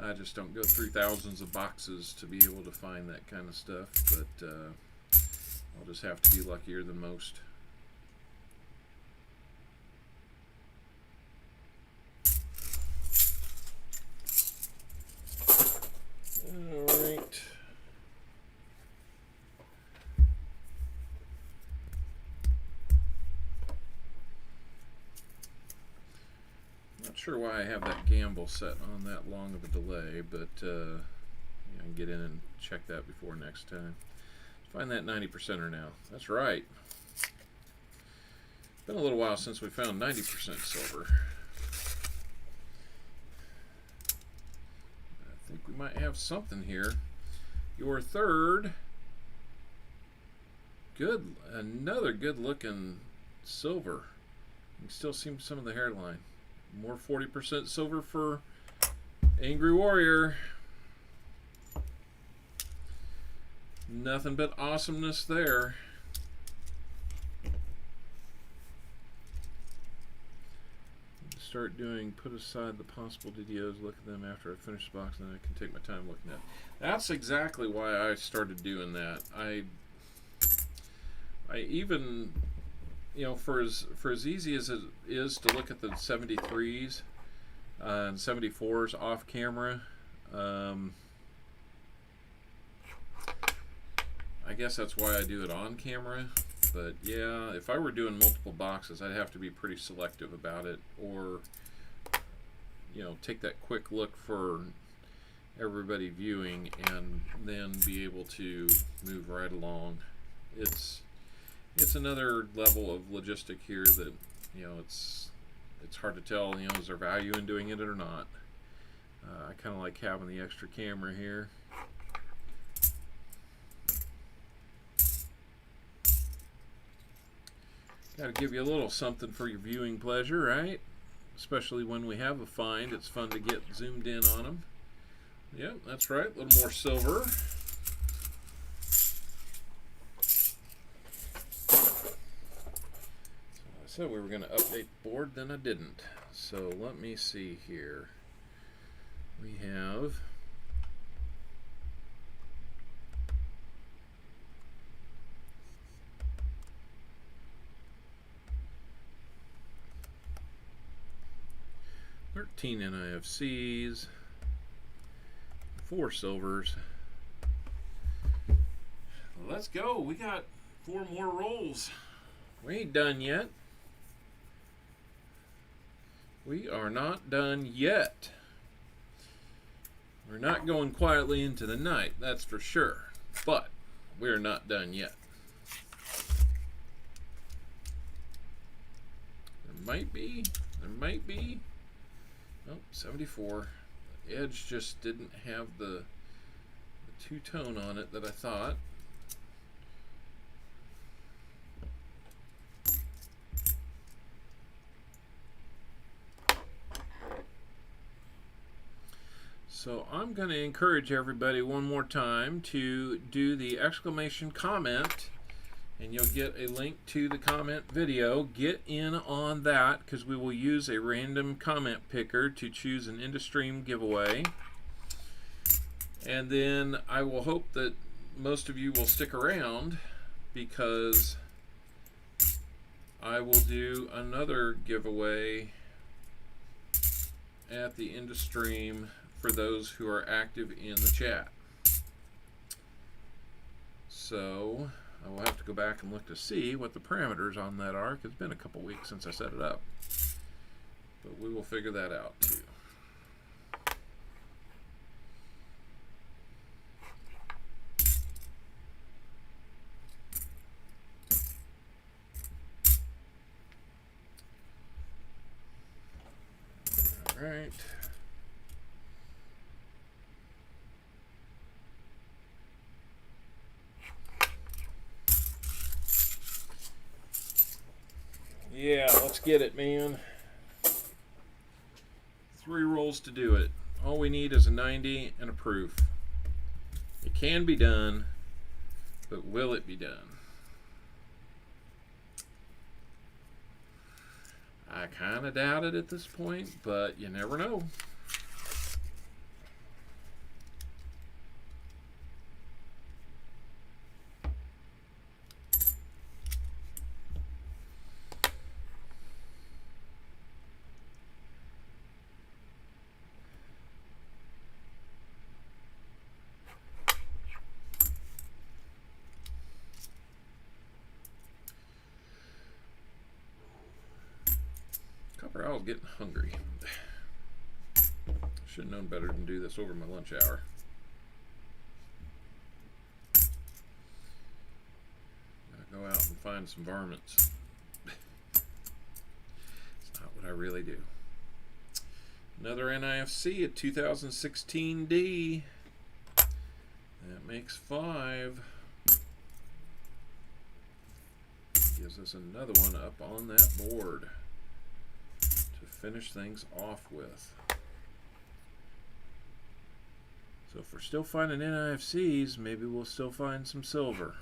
I just don't go through thousands of boxes to be able to find that kind of stuff, but I'll just have to be luckier than most. Alright. Not sure why I have that gamble set on that long of a delay, but I can get in and check that before next time. Find that 90%er now. That's right. Been a little while since we found 90% silver. I think we might have something here. Your third. Good. Another good looking silver. You can still see some of the hairline. More 40% silver for Angry Warrior. Nothing but awesomeness there. Start doing, put aside the possible DDOs, look at them after I finish the box, and then I can take my time looking at it. That's exactly why I started doing that. I even, for as easy as it is to look at the 73s and 74s off camera, I guess that's why I do it on camera. But yeah, if I were doing multiple boxes, I'd have to be pretty selective about it, or take that quick look for everybody viewing and then be able to move right along. It's another level of logistic here that it's hard to tell. Is there value in doing it or not? I kind of like having the extra camera here. Got to give you a little something for your viewing pleasure, right? Especially when we have a find, it's fun to get zoomed in on them. Yep, that's right, a little more silver. So I said we were going to update the board, then I didn't. So let me see here. We have $13 NIFCs, 4 silvers. Let's go. We got 4 more rolls. We ain't done yet. We are not done yet. We're not going quietly into the night, that's for sure. But we're not done yet. There might be. Oh, 74. The edge just didn't have the two-tone on it that I thought. So I'm going to encourage everybody one more time to do the exclamation comment, and you'll get a link to the comment video. Get in on that, because we will use a random comment picker to choose an InduStream giveaway. And then I will hope that most of you will stick around, because I will do another giveaway at the InduStream for those who are active in the chat. So I will have to go back and look to see what the parameters on that are, because it's been a couple weeks since I set it up. But we will figure that out too. All right. Yeah, let's get it, man. 3 rolls to do it. All we need is a 90 and a proof. It can be done, but will it be done? I kind of doubt it at this point, but you never know. I was getting hungry. Should have known better than do this over my lunch hour. Gotta go out and find some varmints. It's not what I really do. Another NIFC, a 2016 D. That makes 5. Gives us another one up on that board to finish things off with. So if we're still finding NIFCs, maybe we'll still find some silver.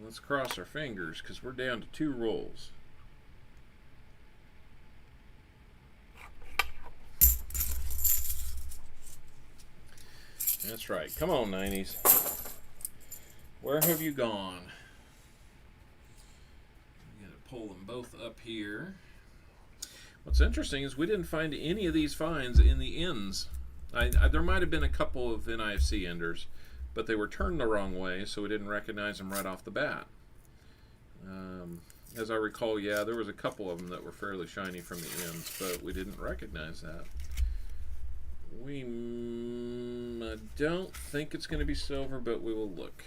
Let's cross our fingers because we're down to 2 rolls. That's right. Come on, 90s. Where have you gone? I'm going to pull them both up here. What's interesting is we didn't find any of these finds in the ends. There might have been a couple of NIFC enders, but they were turned the wrong way, so we didn't recognize them right off the bat. As I recall, yeah, there was a couple of them that were fairly shiny from the ends, but we didn't recognize that. I don't think it's going to be silver, but we will look.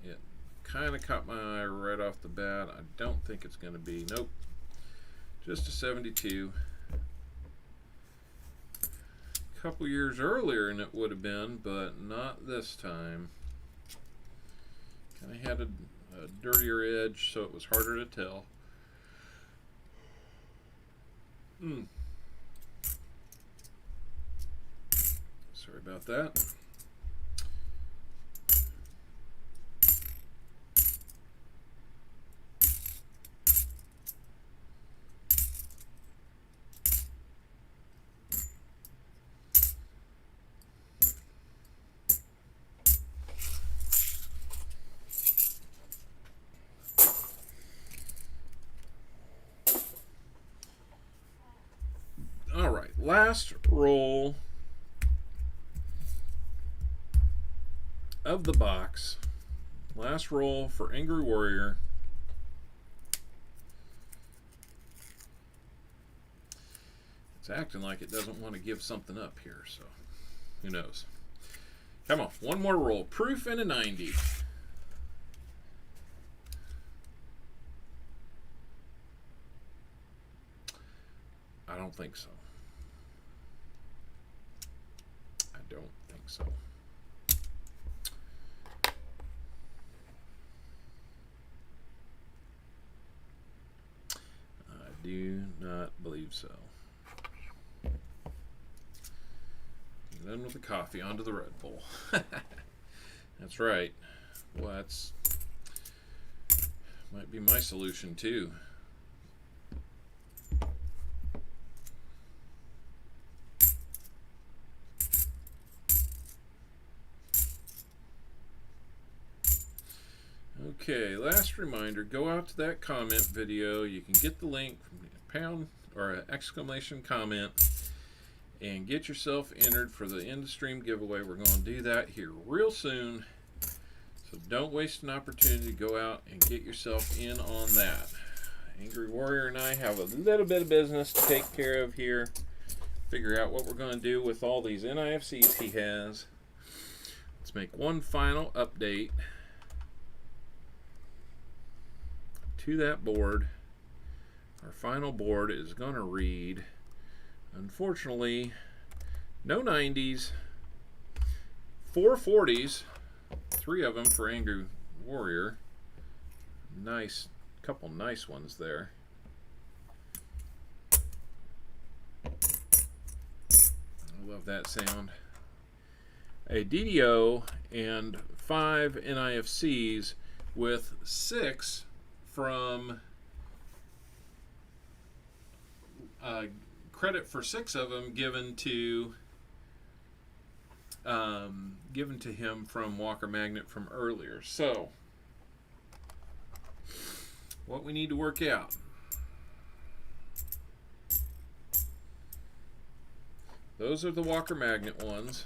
It kind of caught my eye right off the bat. I don't think it's going to be. Nope. Just a 72. A couple years earlier and it would have been, but not this time. Kind of had a dirtier edge, so it was harder to tell. Sorry about that. All right, last roll of the box. Last roll for Angry Warrior. It's acting like it doesn't want to give something up here, so who knows. Come on, one more roll. Proof and a 90. I don't think so. I don't think so. I do not believe so. Done with the coffee, onto the Red Bull. That's right. Well, that's might be my solution too. Okay, last reminder, go out to that comment video. You can get the link from pound or an exclamation comment and get yourself entered for the end of stream giveaway. We're going to do that here real soon. So don't waste an opportunity to go out and get yourself in on that. Angry Warrior and I have a little bit of business to take care of here. Figure out what we're going to do with all these NIFCs he has. Let's make one final update to that board. Our final board is going to read, unfortunately, no 90s, 4 40s, 3 of them for Angry Warrior. Nice, couple nice ones there. I love that sound. A DDO and 5 NIFCs with 6 from credit for 6 of them given to him from Walker Magnet from earlier. So what we need to work out, those are the Walker Magnet ones.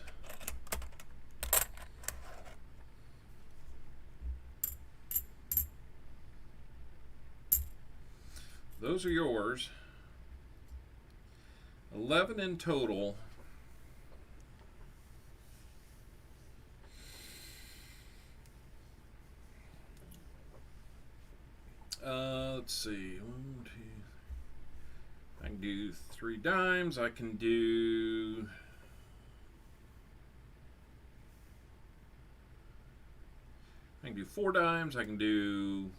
Those are yours. 11 in total. Let's see. 1, 2. I can do 3 dimes. I can do. I can do 4 dimes. I can do.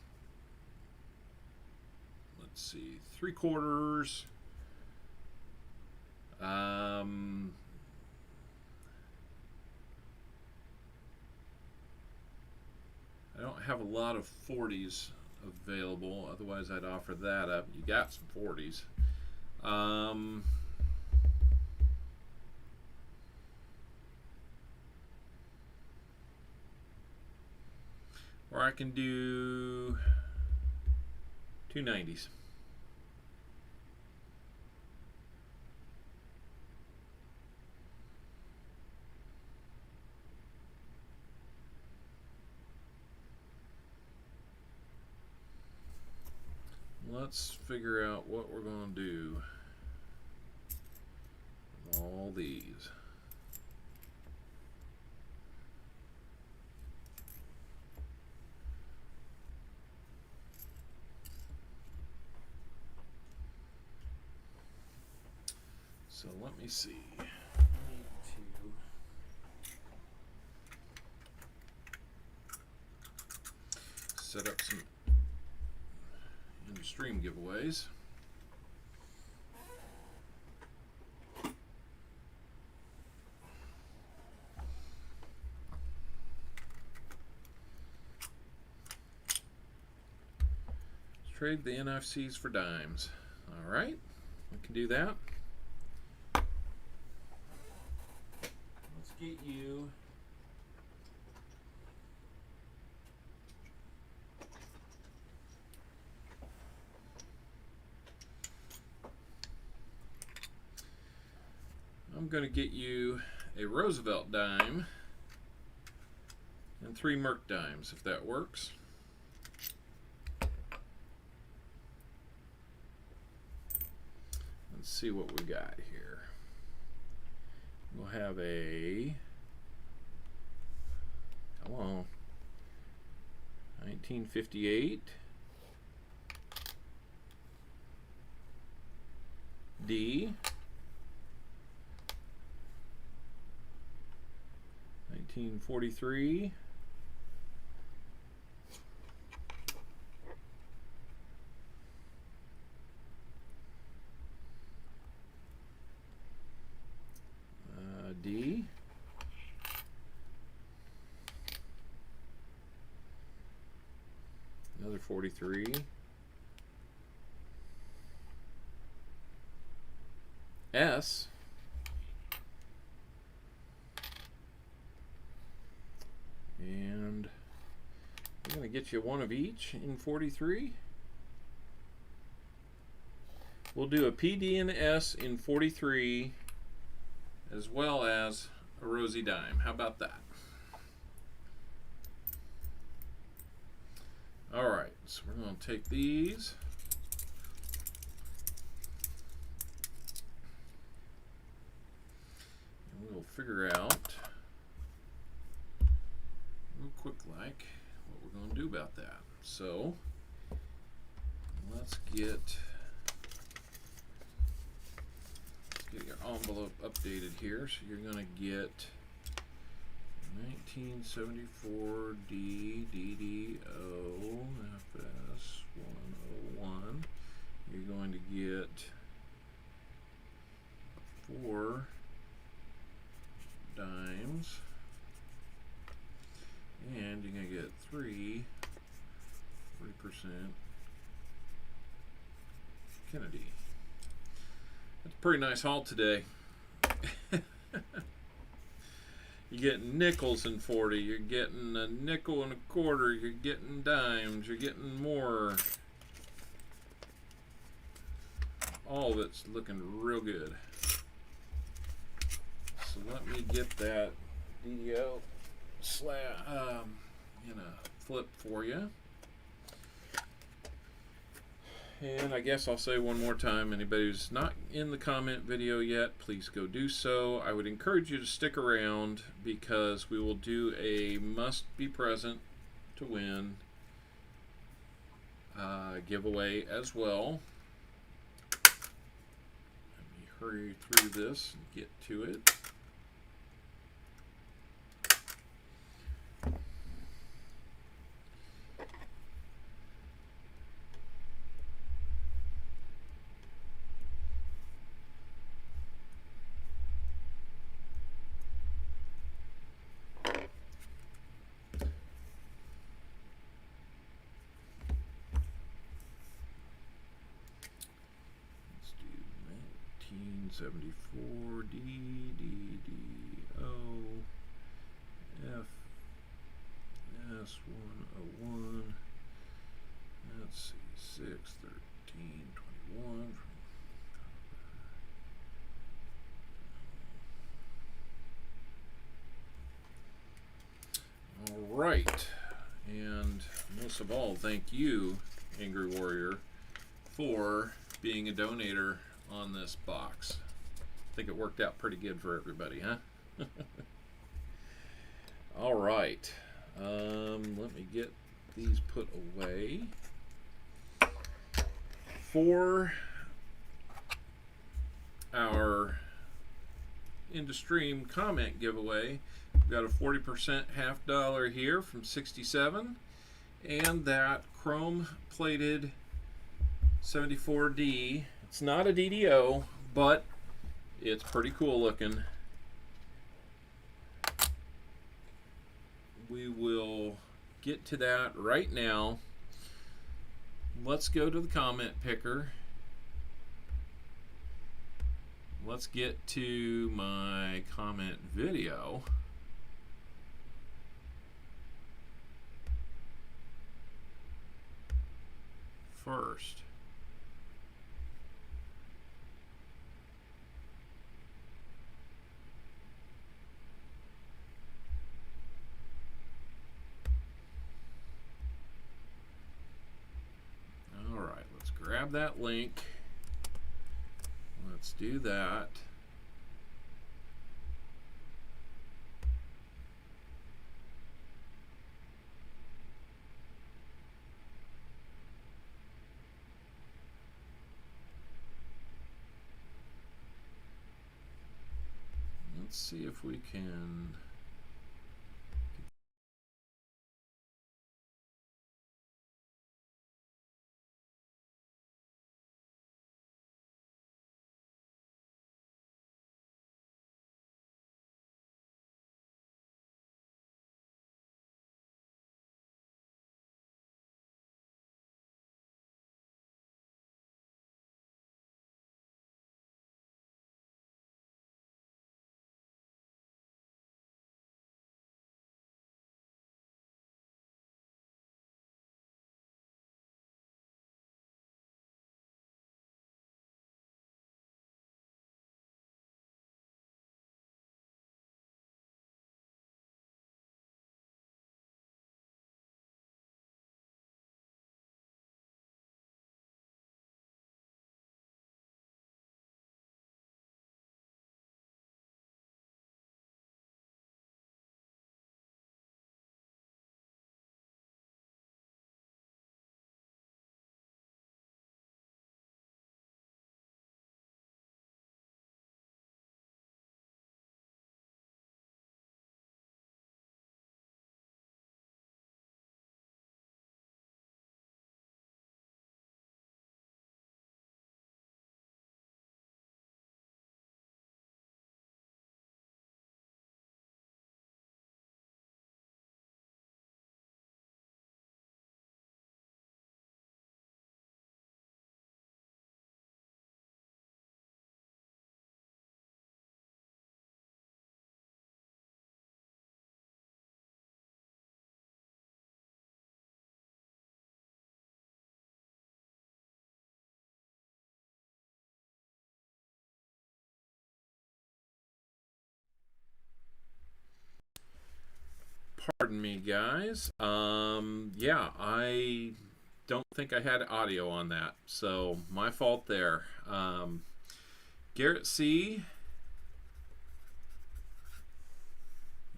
Let's see, 3/4. I don't have a lot of 40s available, otherwise I'd offer that up. You got some 40s. Or I can do 2 90s. Let's figure out what we're going to do with all these. So let me see. I need to set up some stream giveaways. Let's trade the NFCs for dimes. All right, we can do that. Let's get you. I'm going to get you a Roosevelt dime and 3 Merc dimes, if that works. Let's see what we got here. We'll have a, come on, 1958 D. 1943 D. Another 43 S. And I'm going to get you one of each in 43. We'll do a PD and S in 43 as well as a Rosie dime. How about that? All right, so we're going to take these. And we'll figure out real quick like what we're going to do about that. So let's get your envelope updated here. So you're going to get 1974 DDO FS 101. You're going to get 4 dimes. And you're going to get 40% Kennedy. That's a pretty nice haul today. You're getting nickels in 40. You're getting a nickel and a quarter. You're getting dimes. You're getting more. All of it's looking real good. So let me get that DDO in a flip for you. And I guess I'll say one more time, anybody who's not in the comment video yet, please go do so. I would encourage you to stick around because we will do a must be present to win giveaway as well. Let me hurry through this and get to it. Let's do 1974 D D D O F S101. Let's see, 61321. All right, and most of all, thank you, Angry Warrior, for being a donator on this box. I think it worked out pretty good for everybody, huh? All right, let me get these put away. For our into stream comment giveaway, we've got a 40% half dollar here from 67, and that chrome plated 74D. It's not a DDO, but it's pretty cool looking. We will get to that right now. Let's go to the comment picker. Let's get to my comment video. First. All right, let's grab that link. Let's do that. Let's see if we can. Pardon me, guys. Yeah, I don't think I had audio on that, so my fault there. Garrett C.,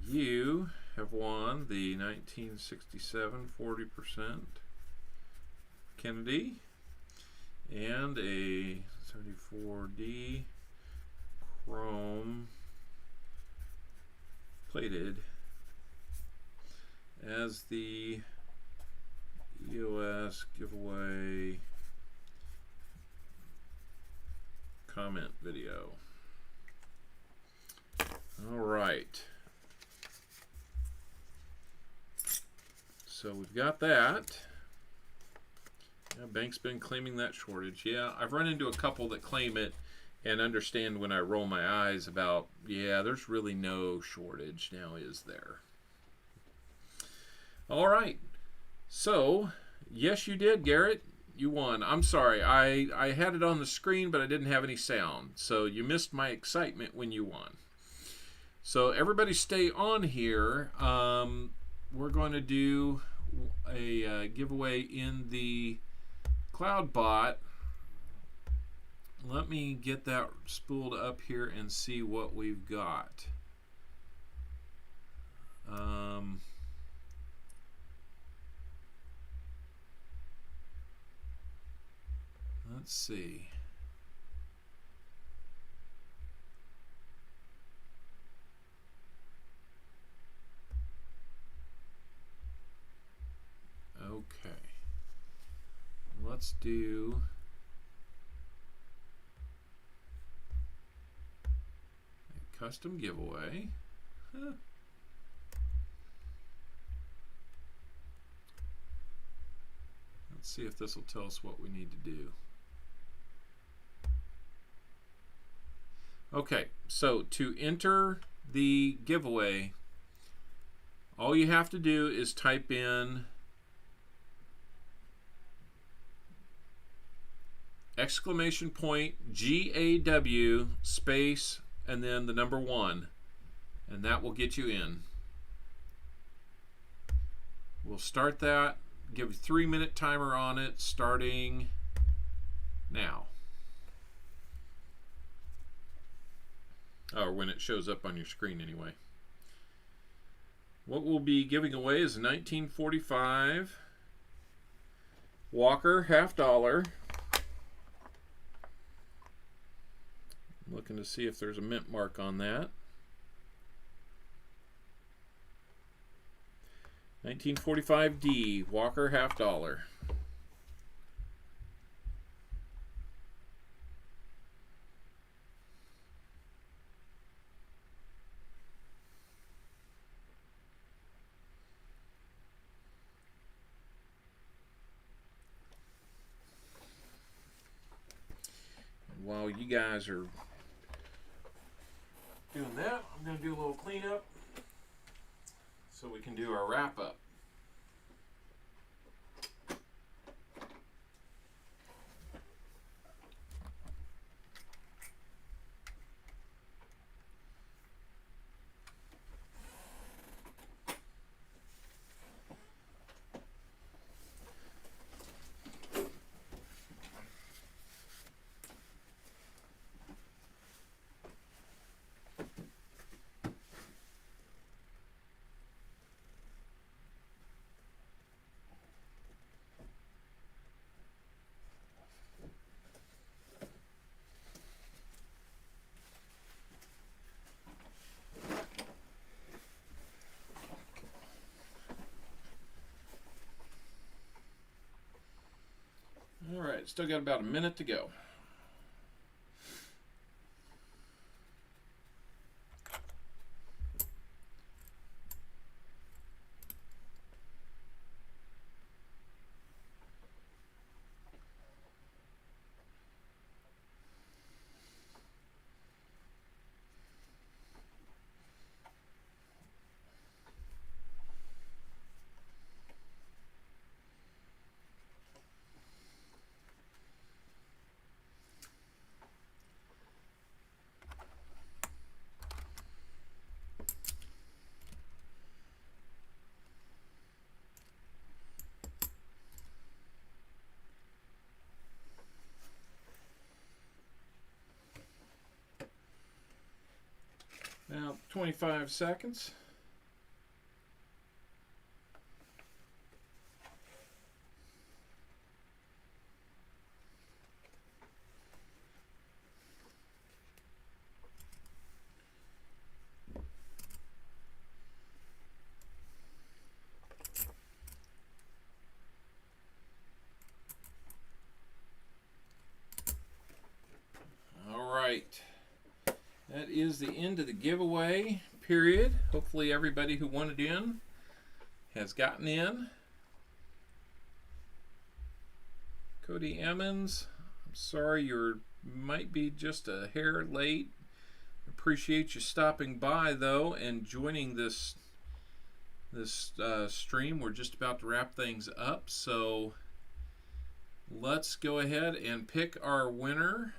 you have won the 1967 40% Kennedy and a 74D chrome plated as the EOS giveaway comment video. All right. So we've got that. Yeah, bank's been claiming that shortage. Yeah, I've run into a couple that claim it and understand when I roll my eyes about, yeah, there's really no shortage now, is there? All right. So, yes, you did, Garrett. You won. I'm sorry. I had it on the screen, but I didn't have any sound. So you missed my excitement when you won. So everybody stay on here. We're going to do a giveaway in the CloudBot. Let me get that spooled up here and see what we've got. Let's see. Okay. Let's do a custom giveaway. Huh. Let's see if this will tell us what we need to do. Okay, so to enter the giveaway, all you have to do is type in !GAW space and then the number 1, and that will get you in. We'll start that, give a 3-minute timer on it starting now. Or when it shows up on your screen anyway. What we'll be giving away is a 1945 Walker $50. I'm looking to see if there's a mint mark on that. 1945D Walker $50. While you guys are doing that, I'm going to do a little cleanup so we can do our wrap up. All right, still got about a minute to go. Now 25 seconds. All right. That is the end of the giveaway period. Hopefully everybody who wanted in has gotten in. Cody Emmons, I'm sorry you might be just a hair late. Appreciate you stopping by though and joining this stream. We're just about to wrap things up, so let's go ahead and pick our winner.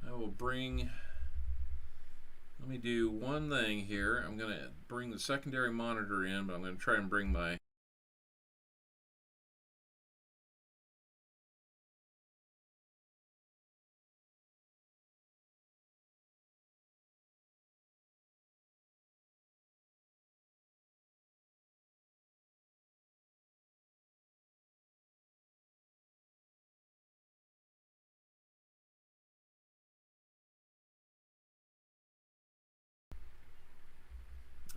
I will bring, let me do one thing here. I'm going to bring the secondary monitor in, but I'm going to try and bring my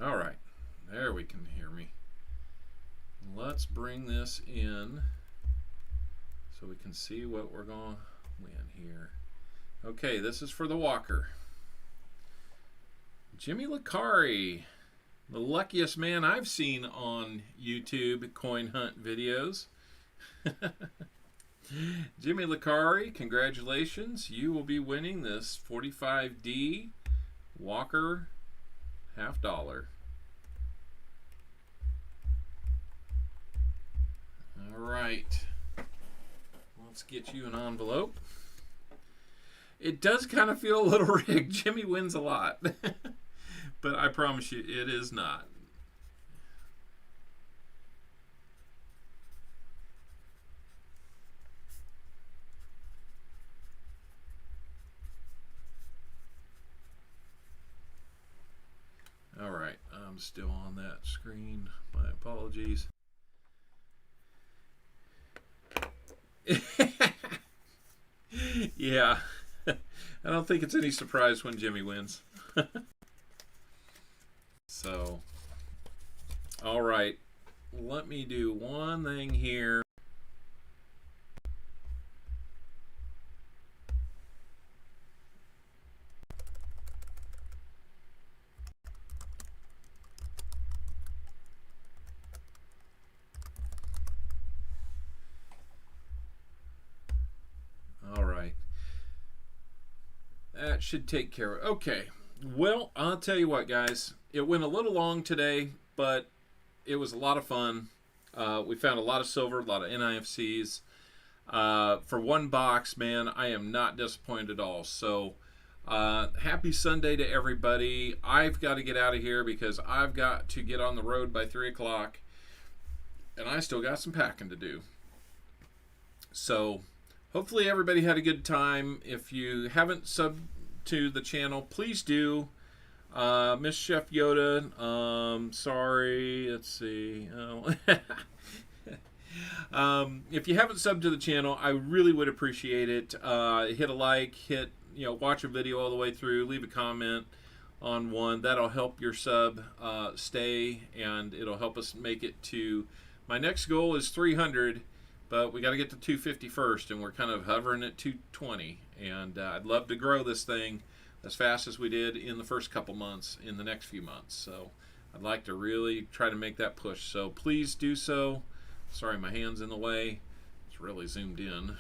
all right, there we can hear me. Let's bring this in so we can see what we're going to win here. Okay, this is for the Walker. Jimmy Licari, the luckiest man I've seen on YouTube coin hunt videos. Jimmy Licari, congratulations. You will be winning this 45D Walker $50. All right. Let's get you an envelope. It does kind of feel a little rigged. Jimmy wins a lot. But I promise you, it is not. All right, I'm still on that screen. My apologies. Yeah, I don't think it's any surprise when Jimmy wins. So, all right, let me do one thing here. All right. That should take care of it. Okay. Well, I'll tell you what, guys. It went a little long today, but it was a lot of fun. We found a lot of silver, a lot of NIFCs. For one box, man, I am not disappointed at all. So, happy Sunday to everybody. I've got to get out of here because I've got to get on the road by 3 o'clock. And I still got some packing to do. So, hopefully everybody had a good time. If you haven't subbed to the channel, please do. Miss Chef Yoda, sorry, let's see. Oh. If you haven't subbed to the channel, I really would appreciate it. Hit a like, watch a video all the way through, leave a comment on one. That'll help your sub stay, and it'll help us make it to, my next goal is 300, but we got to get to 250 first, and we're kind of hovering at 220. And I'd love to grow this thing as fast as we did in the first couple months, in the next few months. So I'd like to really try to make that push. So please do so. Sorry, my hand's in the way. It's really zoomed in.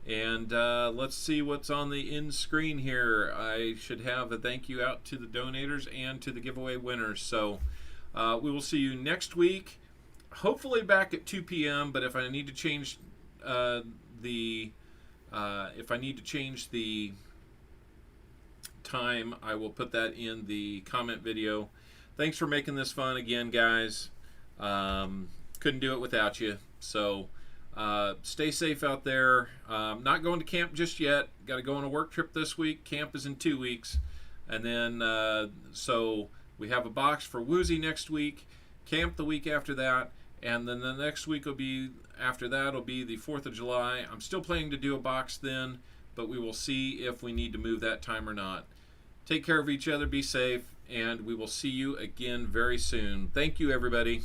And let's see what's on the end screen here. I should have a thank you out to the donators and to the giveaway winners. So we will see you next week. Hopefully back at 2 p.m. But if I need to change the time, I will put that in the comment video. Thanks for making this fun again, guys. Couldn't do it without you. So Stay safe out there. Not going to camp just yet. Got to go on a work trip this week. Camp is in 2 weeks. And then, so we have a box for Woozy next week, camp the week after that, and then the next week will be, after that will be the 4th of July. I'm still planning to do a box then, but we will see if we need to move that time or not. Take care of each other, be safe, and we will see you again very soon. Thank you, everybody.